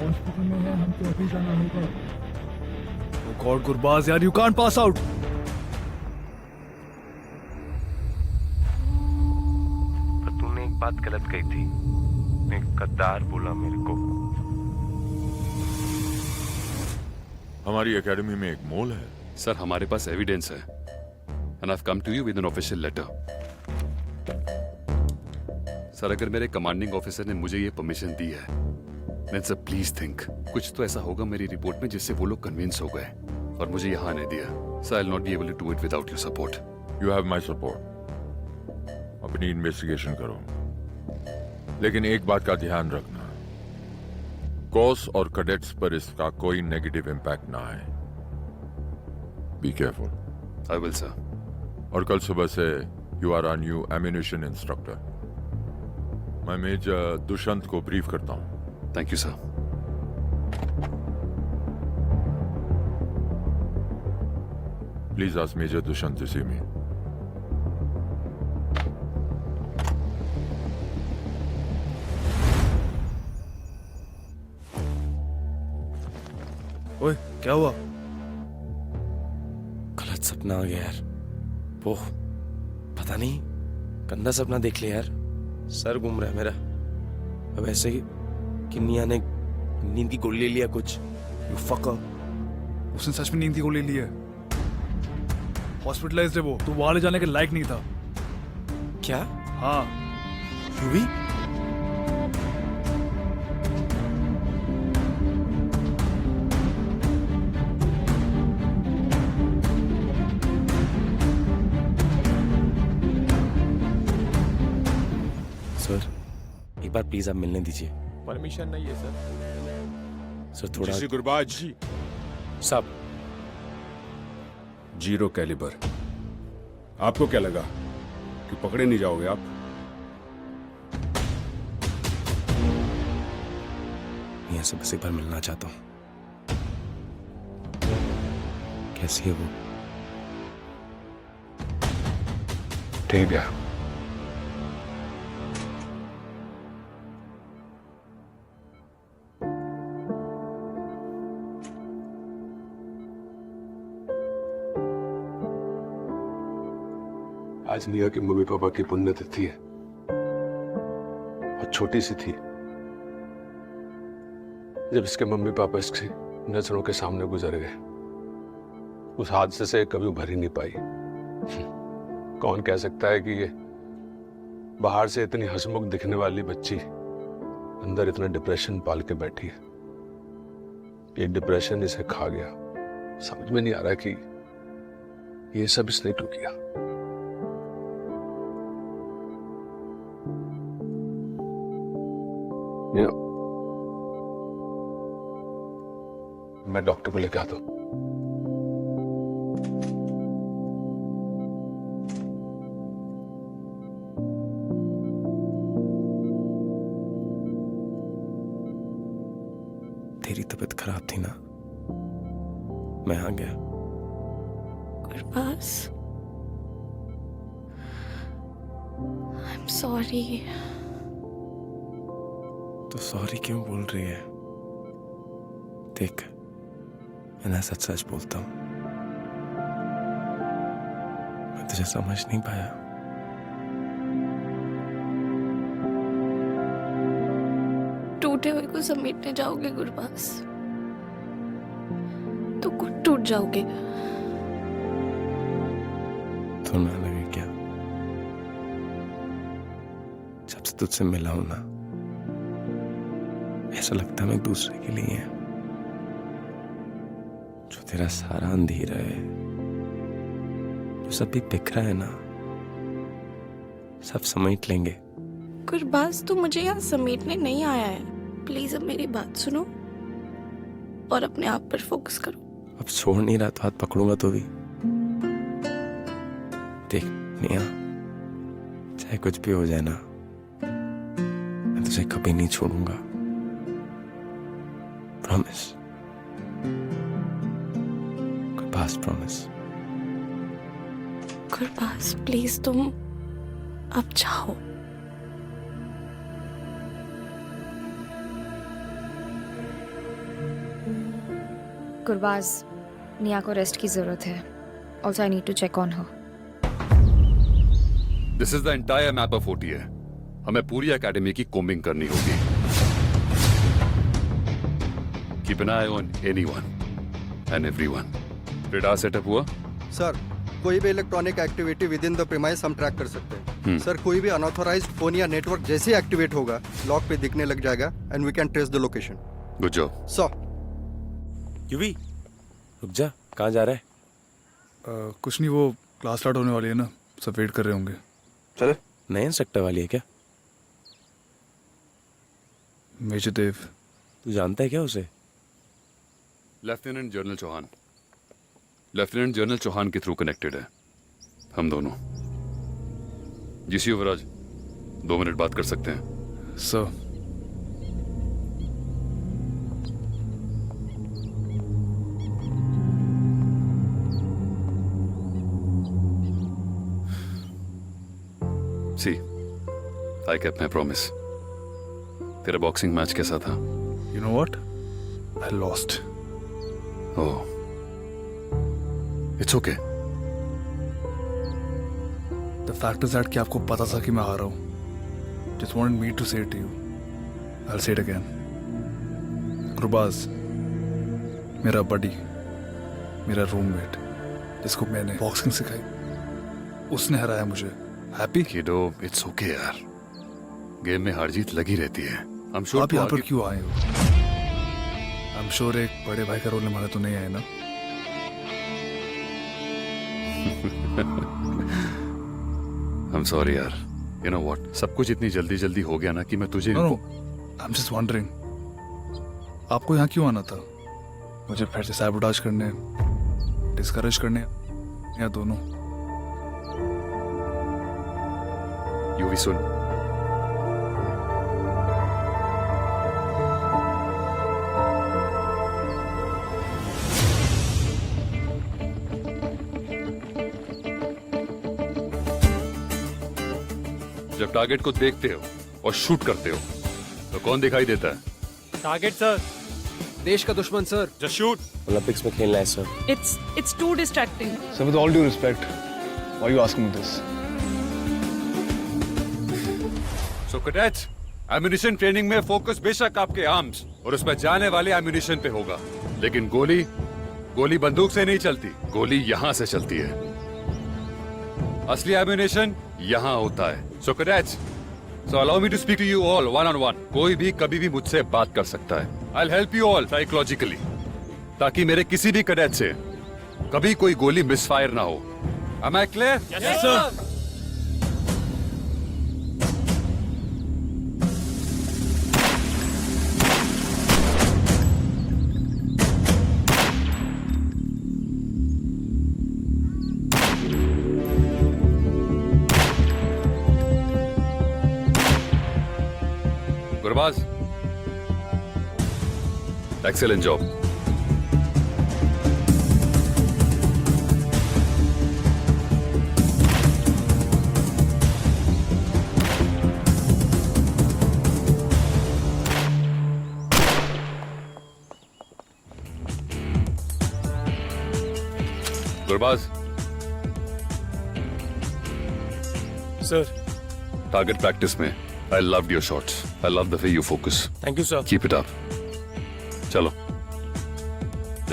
हॉस्पिटल में है, हमको अभी जाना होगा. Oh God, गुरबाज यार, you can't pass out. बात गलत कही थी, एक गद्दार बोला मेरे को। हमारी एकेडमी में एक मोल है। सर हमारे पास एविडेंस है and I've come to you with an official letter. Sir अगर मेरे कमांडिंग ऑफिसर ने मुझे ये परमिशन दी है, then sir please think कुछ तो ऐसा होगा मेरी रिपोर्ट में जिससे वो लोग कन्विंस हो गए और मुझे यहाँ आने दिया। Sir I'll not be able to do it without your support. You have my support. अपनी इन्वेस्टिगेशन करो, लेकिन एक बात का ध्यान रखना, कोर्स और कैडेट्स पर इसका कोई नेगेटिव इम्पैक्ट ना आए। Be careful. I will, sir. और कल सुबह से you are our new ammunition instructor. मैं मेजर दुष्यंत को ब्रीफ करता हूँ। Thank you, sir. Please ask Major Dushant to see me. ओए क्या हुआ? गलत सपना आ गया यार। वो पता नहीं गंदा सपना देख लिया यार, सर घूम रहा है मेरा। अब ऐसे ही किन्निया ने नींद की गोली ले लिया कुछ। You fucker. उसने सच में नींद की गोली ली है। हॉस्पिटलाइज्ड है वो, तो वहां ले जाने के लायक नहीं था। क्या? हाँ। यूवी? सर एक बार प्लीज आप मिलने दीजिए। परमिशन नहीं है सर थोड़ा। जी गुरबाज जी। साहब 0 कैलिबर। आपको क्या लगा कि पकड़े नहीं जाओगे आप? मैं से बस एक बार मिलना चाहता हूँ। कैसी है वो? ठीक है। आज निया के मम्मी पापा की पुण्यतिथि है और छोटी सी थी जब इसके मम्मी पापा इसकी नजरों के सामने गुजर गए। उस हादसे से कभी उभर ही नहीं पाई। कौन कह सकता है कि ये बाहर से इतनी हंसमुख दिखने वाली बच्ची अंदर इतना डिप्रेशन पाल के बैठी है। ये डिप्रेशन इसे खा गया। समझ में नहीं आ रहा कि ये सब इसने क्यों किया। मैं डॉक्टर को लेके आता हूं। तेरी तबीयत खराब थी ना, मैं आ गया। Gurbaz, I'm sorry. तो सॉरी क्यों बोल रही है? देख मैं सच सच बोलता हूं, मैं तुझे समझ नहीं पाया। टूटे हुए को समेटने जाओगे गुरबाज तो खुद टूट जाओगे। तो ना लगे क्या? जब से तुझसे मिला हूं ना, ऐसा लगता है मैं एक दूसरे के लिए है। जो तेरा सारा अंधेरा है, जो सब भी बिखरा है ना, सब समेट लेंगे। गुरबाज तू मुझे यहाँ समेटने नहीं आया है। प्लीज अब मेरी बात सुनो और अपने आप पर फोकस करो। अब छोड़ नहीं रहा तो हाथ पकड़ूंगा तो भी। देख निया, चाहे कुछ भी हो जाए ना, मैं तुझे कभी नहीं छोड़ूंगा। Promise, Gurbaz promise. Gurbaz please तुम अब जाओ। गुरबाज, निया को रेस्ट की जरूरत है। Also, I need to check on her. This is the entire map of OTA. हमें पूरी एकेडमी की कोम्बिंग करनी होगी। Keep an I on anyone and everyone. Radar setup हुआ? सर, कोई भी electronic activity with in the premise हम track कर सकते हैं। सर, कोई भी अनऑथोराइज्ड फोन या नेटवर्क जैसे ही एक्टिवेट होगा लॉक पे दिखने लग जाएगा and we can trace the location. Good job. Sir. Yuvi रुक जा, कहाँ जा रहा है? कुछ नहीं, वो क्लास स्टार्ट होने वाली है ना, सब वेट कर रहे होंगे। चले। नए इंस्ट्रक्टर वाली है क्या? मेजर देव। तू जानता है क्या उसे? Lieutenant general Chauhan. Lieutenant general Chauhan के थ्रू कनेक्टेड है हम दोनों। जीसी युवराज, 2 मिनट बात कर सकते हैं? Sir. See, I kept my promise. तेरा बॉक्सिंग मैच कैसा था? You know what? I lost. Oh. It's okay. The fact is that कि आपको पता था कि मैं हारा हूँ. Just wanted me to say it to you. I'll say it again. Gurbaz, मेरा बडी, मेरा रूममेट, जिसको मैंने बॉक्सिंग सिखाई, उसने हराया मुझे. हैप्पी? किडो, it's okay यार. गेम में हार जीत लगी रहती है. I'm sure आप यहाँ पर क्यों आए हो? I'm sure एक बड़े भाई का रोल निभाने तो नहीं आए ना? I'm sorry यार. You know what? सब कुछ इतनी जल्दी जल्दी हो गया ना कि मैं तुझे No, I'm just wondering. आपको यहाँ क्यों आना था? मुझे फिर से सैबोटाज करने, डिस्करेज करने, या दोनों? यूवी सुन. जब टारगेट को देखते हो और शूट करते हो तो कौन दिखाई देता है? Target sir. देश का दुश्मन सर. Just shoot. ओलंपिक्स में खेलना है sir. It's too distracting. Sir, with all due respect, why are you asking me this? So cadets, ammunition training में फोकस बेशक आपके आर्म्स और उसमें जाने वाले एम्यूनिशन पे होगा, लेकिन गोली बंदूक से नहीं चलती. गोली यहाँ से चलती है. असली एम्यूनिशन यहाँ होता है. So cadets, so allow me to speak to you all one on one. कोई भी कभी भी मुझसे बात कर सकता है. I'll help you all psychologically, ताकि मेरे किसी भी कैडेट से कभी कोई गोली मिसफायर ना हो. Am I clear? Yes, sir. Gurbaz, excellent job. Gurbaz, sir. Target practice में I loved your shots. I love the way you focus. Thank you, sir. Keep it up. चलो,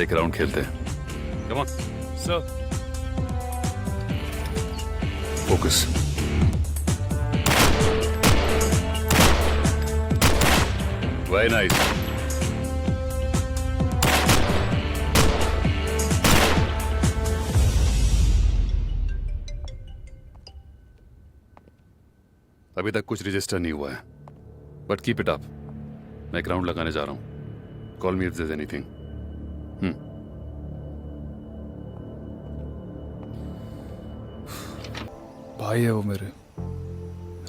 एक राउंड खेलते हैं. Come on. Sir. Focus. Very nice. अभी तक कुछ register नहीं हुआ है, बट कीप इट अप. मैं एक राउंड लगाने जा रहा हूं. Call me if there is anything. भाई है वो मेरे,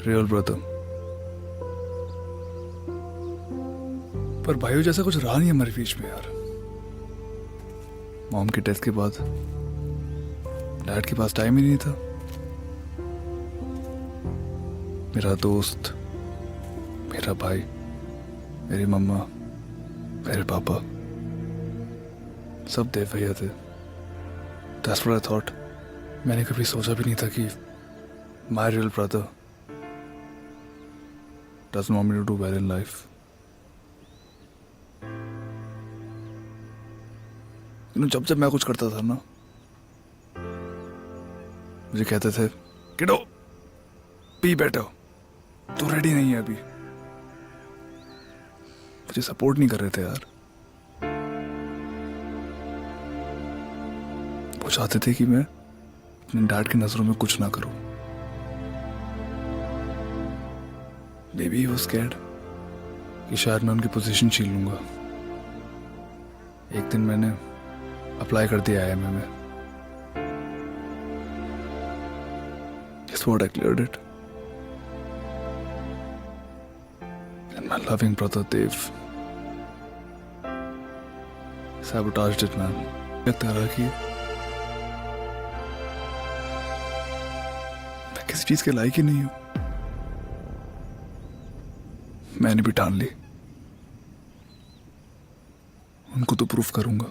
रियल ब्रदर. पर भाइयों जैसा कुछ रहा नहीं हमारे बीच में यार. मॉम की डेथ के बाद डैड के पास टाइम ही नहीं था. मेरा दोस्त, मेरा भाई, मेरी मम्मा, मेरे पापा, सब देव भैया थे. That's what I thought. मैंने कभी सोचा भी नहीं था कि my real brother doesn't want me to do well in life. जब जब मैं कुछ करता था ना, मुझे कहते थे किडो पी बैठो, तू रेडी नहीं है अभी। मुझे सपोर्ट नहीं कर रहे थे यार। वो चाहते थे कि मैं अपने डैड की नजरों में कुछ ना करूं। Maybe he was scared कि शायद मैं उनकी पोजीशन छीन लूंगा। एक दिन मैंने अप्लाई कर दिया IIM में। Guess what? I cleared it. And my loving brother Dev sabotaged it, man. लगता रहा कि मैं किसी चीज के लायक ही नहीं हूं। मैंने भी ठान ली, उनको तो प्रूफ करूंगा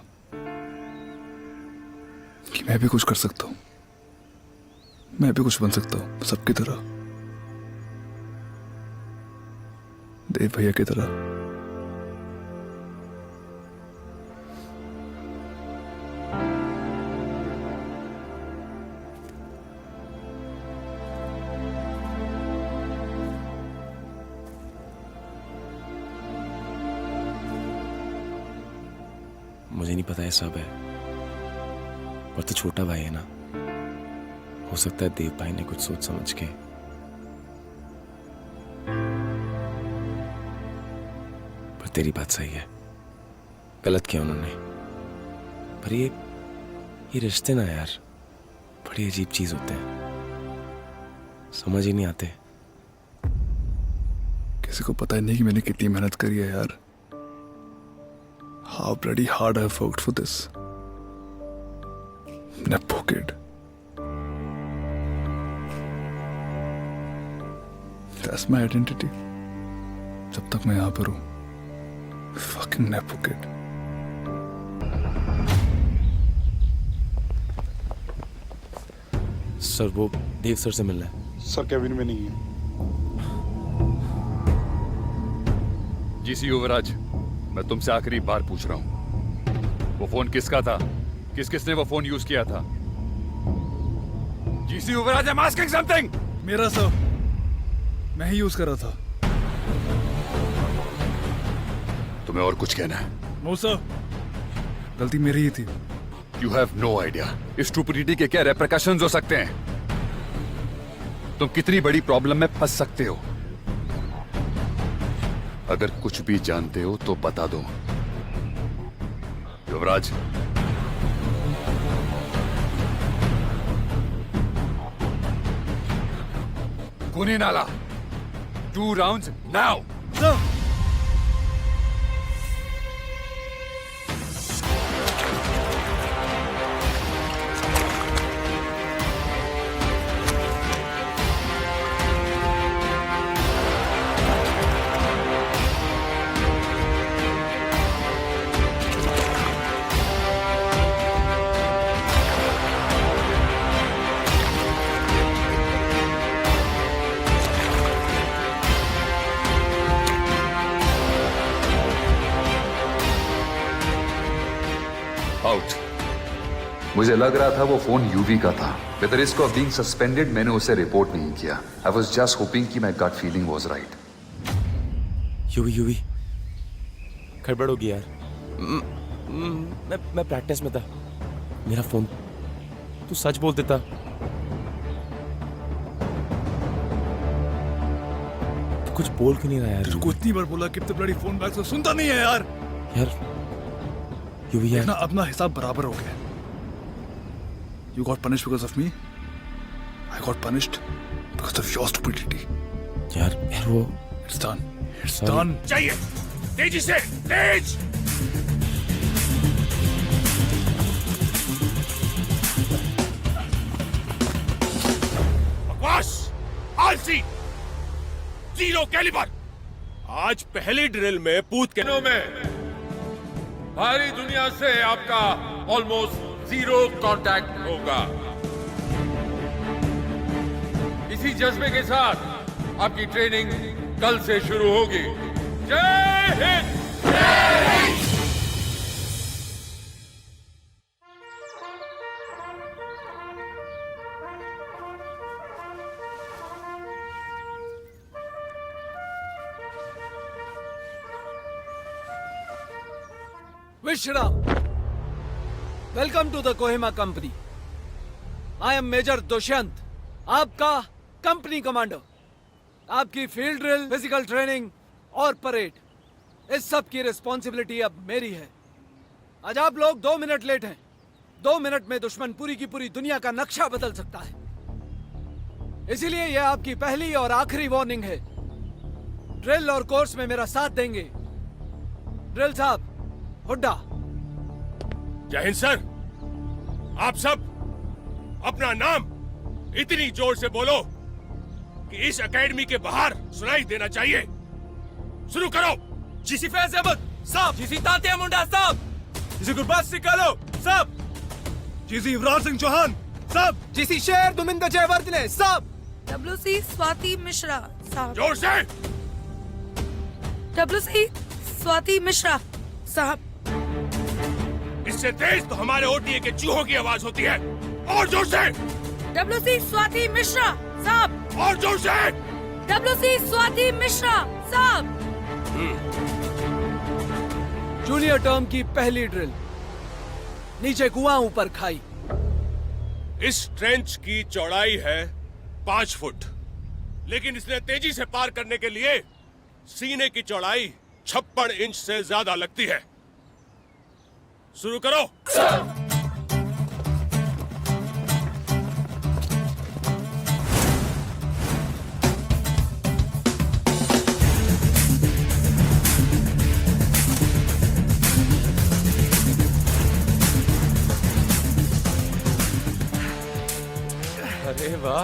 कि मैं भी कुछ कर सकता हूं, मैं भी कुछ बन सकता हूं सबकी तरह, देव भैया की तरह। मुझे नहीं पता ये सब है, पर तो छोटा भाई है ना, हो सकता है देव भाई ने कुछ सोच समझ के। पर तेरी बात सही है, गलत किया उन्होंने। पर ये रिश्ते ना यार बड़ी अजीब चीज होते हैं, समझ ही नहीं आते। किसी को पता ही नहीं कि मैंने कितनी मेहनत करी है यार। How bloody hard I've worked for this. Nepo kid. That's my identity. जब तक मैं यहाँ पर हूँ, fucking Nepo kid. सर वो देव सर से मिलना है। सर कैबिन में नहीं है। जीसी युवराज, मैं तुमसे आखिरी बार पूछ रहा हूं, वो फोन किसका था? किसने वो फोन यूज किया था? GC Yuvraj, I am asking something. मेरा सर, मैं ही यूज कर रहा था। तुम्हें और कुछ कहना है? नो सर, गलती मेरी ही थी। यू हैव नो आइडिया इस स्टुपिडिटी के क्या रेपरकशंस हो सकते हैं। तुम कितनी बड़ी प्रॉब्लम में फंस सकते हो। अगर कुछ भी जानते हो तो बता दो। युवराज, खूनी नाला, 2 rounds now. मुझे लग रहा था वो फोन यूवी का था। With the risk of being suspended मैंने उसे रिपोर्ट नहीं किया। आई वाज जस्ट होपिंग कि my gut feeling was right. Yuvi गड़बड़ होगी यार। मैं प्रैक्टिस में था, मेरा फोन। तू सच बोल देता। तू कुछ बोल क्यों नहीं रहा यार? तू इतनी बार बोला कितने ब्लडी फोन बैग से सुनता नहीं है यार। यूवी यार, अपना हिसाब बराबर हो गया। You got punished because of me. I got punished because of your stupidity. यार वो It's done. It's done. चाहिए तेजी से, तेज। बकवास, आलसी, 0 कैलिबर। आज पहली ड्रिल में पूत के में भारी दुनिया से आपका ऑलमोस्ट 0 कांटेक्ट होगा। इसी जज्बे के साथ आपकी ट्रेनिंग कल से शुरू होगी। जय Hind. Vishram, welcome to the Kohima company. I am Major Dushyant, आपका कंपनी कमांडर। आपकी फील्ड ड्रिल, फिजिकल ट्रेनिंग और परेड, इस सब की रिस्पॉन्सिबिलिटी अब मेरी है। आज आप लोग 2 मिनट लेट हैं। 2 मिनट में दुश्मन पूरी की पूरी दुनिया का नक्शा बदल सकता है। इसीलिए यह आपकी पहली और आखिरी वार्निंग है। ड्रिल और कोर्स में मेरा साथ देंगे। ड्रिल साहब, हुड्डा। जय हिंद सर। आप सब अपना नाम इतनी जोर से बोलो कि इस एकेडमी के बाहर सुनाई देना चाहिए। शुरू करो। जीसी फैज अहमद साहब, जीसी तात्या मुंडा साहब, जीसी गुरबाज सिंह कालो साहब, जीसी युवराज सिंह चौहान साहब, जीसी शेर दुमिंदर जयवर्धने साहब, WC स्वाति मिश्रा साहब। जोर से। WC स्वाति मिश्रा साहब। इससे तेज तो हमारे ओटीए के चूहों की आवाज होती है। और जोर से। WC स्वाति मिश्रा साहब। और जोर से। WC स्वाति मिश्रा साहब। जूनियर टर्म की पहली ड्रिल। नीचे कुआं, ऊपर खाई। इस ट्रेंच की चौड़ाई है 5 फुट, लेकिन इसने तेजी से पार करने के लिए सीने की चौड़ाई 56 इंच से ज्यादा लगती है। शुरू करो। अरे वाह,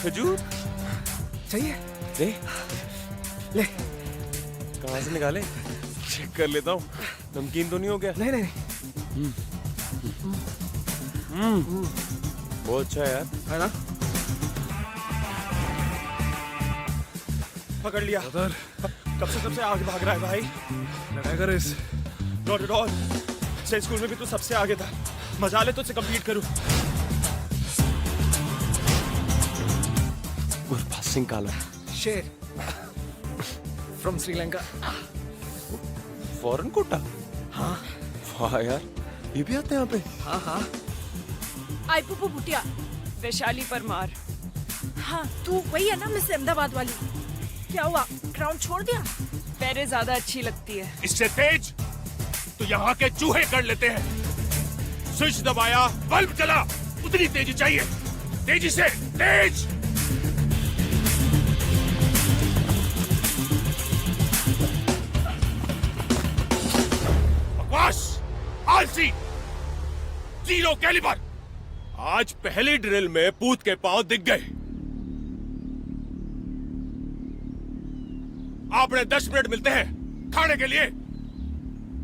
खजूर चाहिए? दे। ले। कहाँ से निकाले? चेक कर लेता हूँ। नमकीन तो नहीं हो गया? नहीं नहीं। बहुत अच्छा है यार। है ना? पकड़ लिया। कब से आगे भाग रहा है भाई? लगाएगा race? Not at all. State school में भी तू सबसे आगे था। मजा ले तुझसे कंप्लीट करूं। गुरबाज सिंह काला, शेर फ्रॉम श्रीलंका। फॉरेन कोटा? हाँ। वाह यार, ये भी आते हैं यहाँ पे? हाँ हाँ। आई पुप्पू भुटिया, वैशाली परमार। हाँ, तू वही है ना मिस अहमदाबाद वाली? क्या हुआ, ग्राउंड छोड़ दिया? पैरे ज्यादा अच्छी लगती है। इससे तेज तो यहाँ के चूहे कर लेते हैं। स्विच दबाया, बल्ब जला, उतनी तेजी चाहिए। तेजी से, तेज। बकवास, आलसी, 0 कैलिबर। आज पहली ड्रिल में पूत के पांव दिख गए। आपने 10 मिनट मिलते हैं खाने के लिए,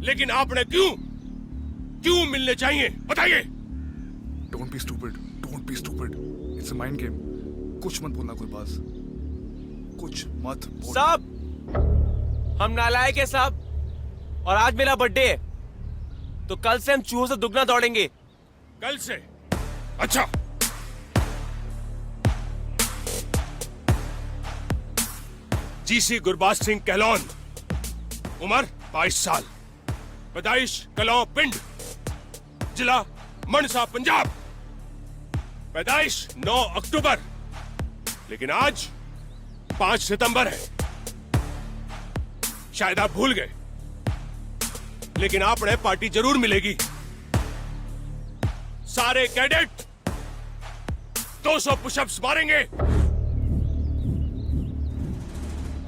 लेकिन आपने क्यों मिलने चाहिए बताइए? Don't be stupid. Don't be stupid. It's a mind game. कुछ मत बोलना गुरबाज। कुछ मत बोलना। साहब, हम नालायक है साहब, और आज मेरा बर्थडे है, तो कल से हम चूहों से दुगना दौड़ेंगे। कल से? अच्छा। जीसी गुरबाज सिंह कहलौन, उम्र 22 साल, पैदाइश कलौ पिंड, जिला मनसा पंजाब, पैदाइश 9 अक्टूबर, लेकिन आज 5 सितंबर है। शायद आप भूल गए, लेकिन आपने पार्टी जरूर मिलेगी। सारे कैडेट 200 पुशअप्स मारेंगे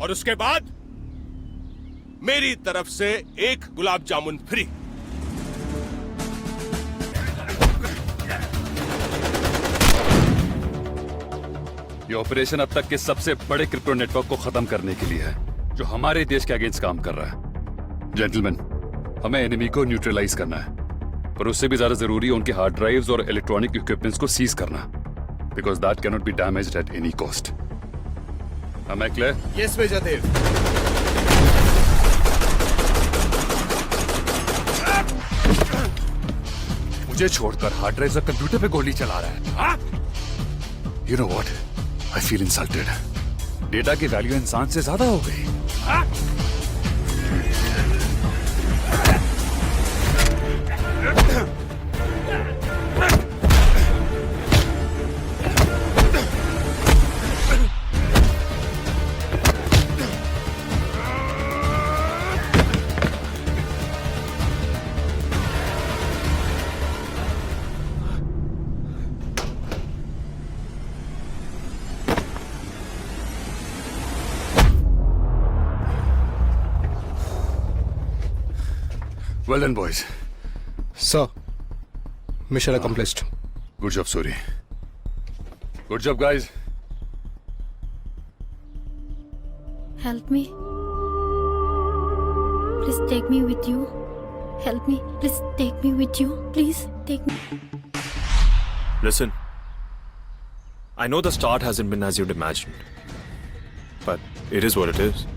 और उसके बाद मेरी तरफ से 1 गुलाब जामुन फ्री। ये ऑपरेशन अब तक के सबसे बड़े क्रिप्टो नेटवर्क को खत्म करने के लिए है, जो हमारे देश के अगेंस्ट काम कर रहा है। जेंटलमैन, हमें एनिमी को न्यूट्रलाइज करना है, पर उससे भी ज्यादा जरूरी है उनके हार्ड ड्राइव्स और इलेक्ट्रॉनिक इक्विपमेंट्स को सीज करना, because that can not be damaged at any cost. Am I clear? Yes, Major Dev. मुझे छोड़कर हार्ड ड्राइव से कंप्यूटर पे गोली चला रहा है, हाँ? You know what? I feel insulted. Data की वैल्यू इंसान से ज्यादा हो गई, हाँ? Well done, boys. Sir, mission accomplished. Good job, Suri. Good job, guys. Help me. Please take me with you. Help me. Please take me with you. Please take me. Listen, I know the start hasn't been as you'd imagined, but it is what it is.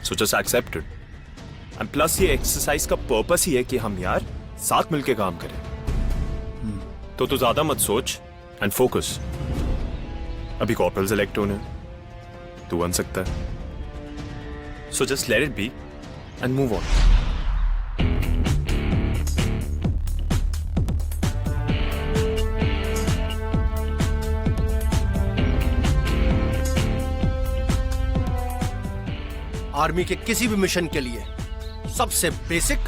So just accept it. And plus ये exercise का purpose ही है कि हम यार साथ मिलके काम करें। तो तू ज्यादा मत सोच एंड फोकस। अभी कॉर्पोरल सेलेक्ट होने तू बन सकता है। So just let it be and move on. Army के किसी भी मिशन के लिए सबसे बेसिक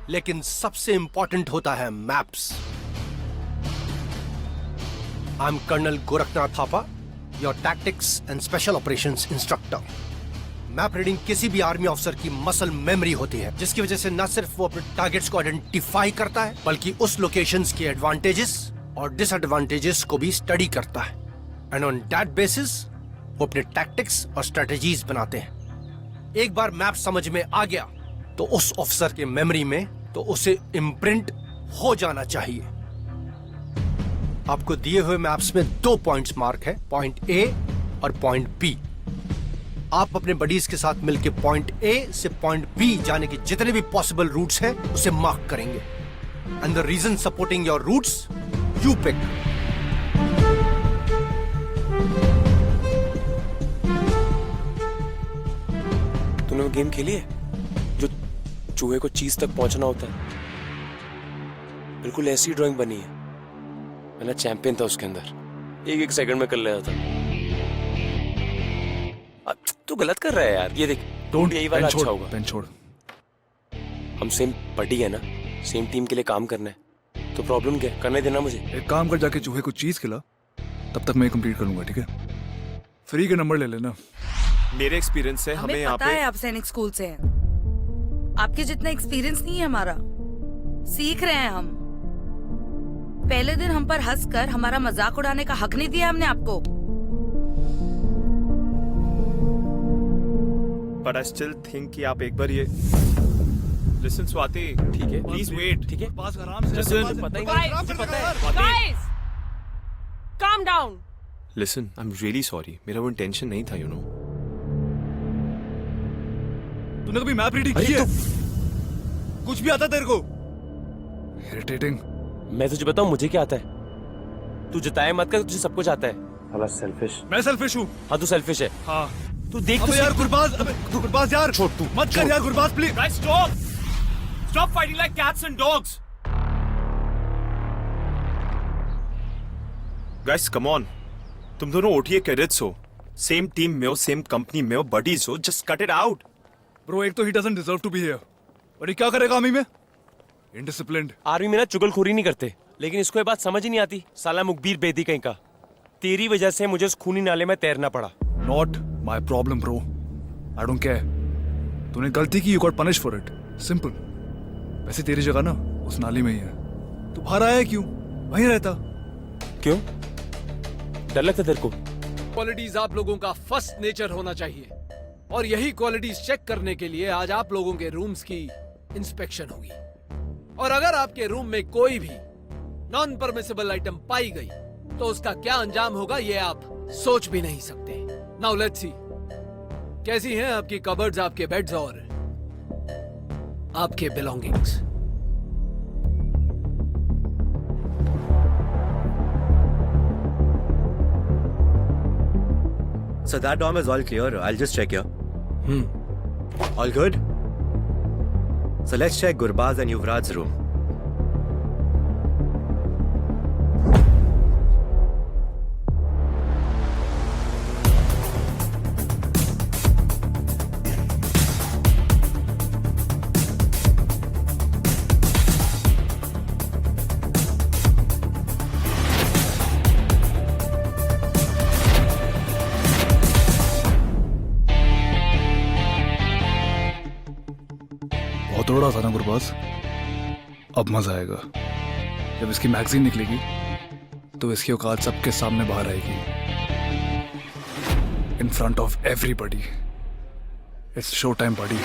लेकिन सबसे इंपॉर्टेंट होता है maps. I am colonel Gorakhnath Thapa, your tactics and special operations instructor. Map reading किसी भी आर्मी ऑफिसर की मसल मेमोरी होती है, जिसकी वजह से न सिर्फ वो अपने टारगेट्स को आइडेंटिफाई करता है, बल्कि उस लोकेशंस के एडवांटेजेस और डिसएडवांटेजेस को भी स्टडी करता है। एंड ऑन दैट बेसिस वो अपने टैक्टिक्स और स्ट्रेटजीज बनाते हैं। एक बार मैप समझ में आ गया तो उस ऑफिसर के मेमोरी में तो उसे इम्प्रिंट हो जाना चाहिए। आपको दिए हुए मैप्स में 2 पॉइंट्स मार्क है, पॉइंट ए और पॉइंट बी। आप अपने बडीज के साथ मिलकर पॉइंट ए से पॉइंट बी जाने के जितने भी पॉसिबल रूट्स हैं उसे मार्क करेंगे। And the reason supporting your routes you pick. तूने वो गेम खेली है जो चूहे को चीज तक पहुंचना होता है? बिल्कुल ऐसी ड्राइंग बनी है। मैं चैंपियन था उसके अंदर, एक सेकंड में कर लेता था। तू गलत कर रहा है यार। ये देख, डोंट, यही वाला अच्छा होगा। पेन छोड़। हम सेम पार्टी है ना, सेम टीम के लिए काम करना है, तो प्रॉब्लम क्या है? करने देना मुझे। एक काम कर, जाके चूहे को चीज खिला, तब तक मैं कंप्लीट कर लूंगा, ठीक है? फ्री के नंबर ले लेना। मेरे एक्सपीरियंस से हमें यहाँ पता पे है आप सैनिक स्कूल से हैं। आपके जितना एक्सपीरियंस नहीं है हमारा। सीख रहे हैं हम। पहले दिन हम पर हंसकर हमारा मजाक उड़ाने का हक नहीं दिया हमने आपको। बट आई स्टिल थिंक कि आप एक बार ये लिसन स्वाति, ठीक है, प्लीज वेट, ठीक है, पास आराम से। लिसन, पता ही नहीं, मुझे पता है। Guys, calm down. Listen, I am really sorry, मेरा वो इंटेंशन नहीं था, यू नो। तूने कभी मैप रीडिंग की है? कुछ भी आता तेरे को? इरिटेटिंग। मैं तुझे बताऊं मुझे क्या आता है? तू जताए मत कर, तुझे सब कुछ आता है। साला सेल्फिश। मैं सेल्फिश हूँ? हाँ, तू सेल्फिश है। हाँ। तू देख अबे यार गुरबाज, अबे तू गुरबाज यार, छोड़ तू, मत कर यार Gurbaz, please. Guys stop, stop fighting like cats and dogs. Guys come on, तुम दोनों ओटीए कैडेट्स हो, सेम टीम में हो, सेम कंपनी में हो, बडीज हो, just cut it out. Bro, एक तो ही doesn't deserve to be here, और ये क्या करेगा आर्मी में? इनडिसिप्लिन्ड। आर्मी में ना चुगलखोरी नहीं करते, लेकिन इसको ये बात समझ ही नहीं आती। साला मुखबिर बेदी कहीं का। तेरी वजह से मुझे उस खूनी नाले में तैरना पड़ा। Not my problem bro, I don't care. तूने गलती की, you got punish for it, simple. वैसे तेरी जगह ना उस नाली में ही है। तू बाहर आया क्यों? वहीं रहता। क्यों? डर लगता तेरे को? क्वालिटीज आप लोगों का फर्स्ट नेचर होना चाहिए, और यही क्वालिटीज चेक करने के लिए आज आप लोगों के रूम्स की इंस्पेक्शन होगी। और अगर आपके रूम में कोई भी नॉन परमिसिबल आइटम पाई गई तो उसका क्या अंजाम होगा ये आप सोच भी नहीं सकते। नाउ लेट्स सी कैसी हैं आपकी कबर्ड्स, आपके बेड्स और आपके belongings. So that dorm is all clear. I'll just check here. All good? So let's check Gurbaz and Yuvraj's room. बहुत रोड़ा था ना गुरबाज, अब मजा आएगा। जब इसकी मैगजीन निकलेगी तो इसकी औकात सबके सामने बाहर आएगी, in front of everybody. It's show time body.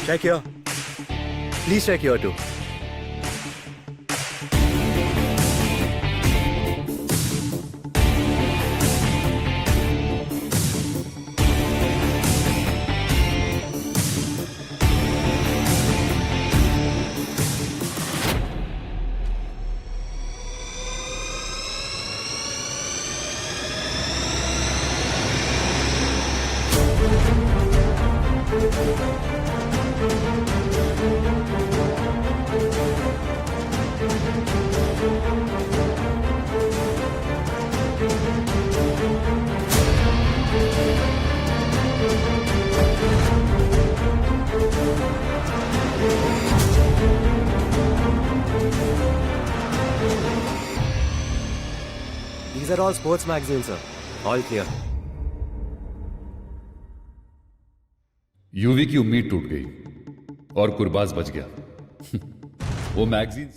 Check here. Please check here too. These are all sports magazines, sir. All clear. UV की उम्मीद टूट गई और कुरबाज बच गया। वो मैगजीन्स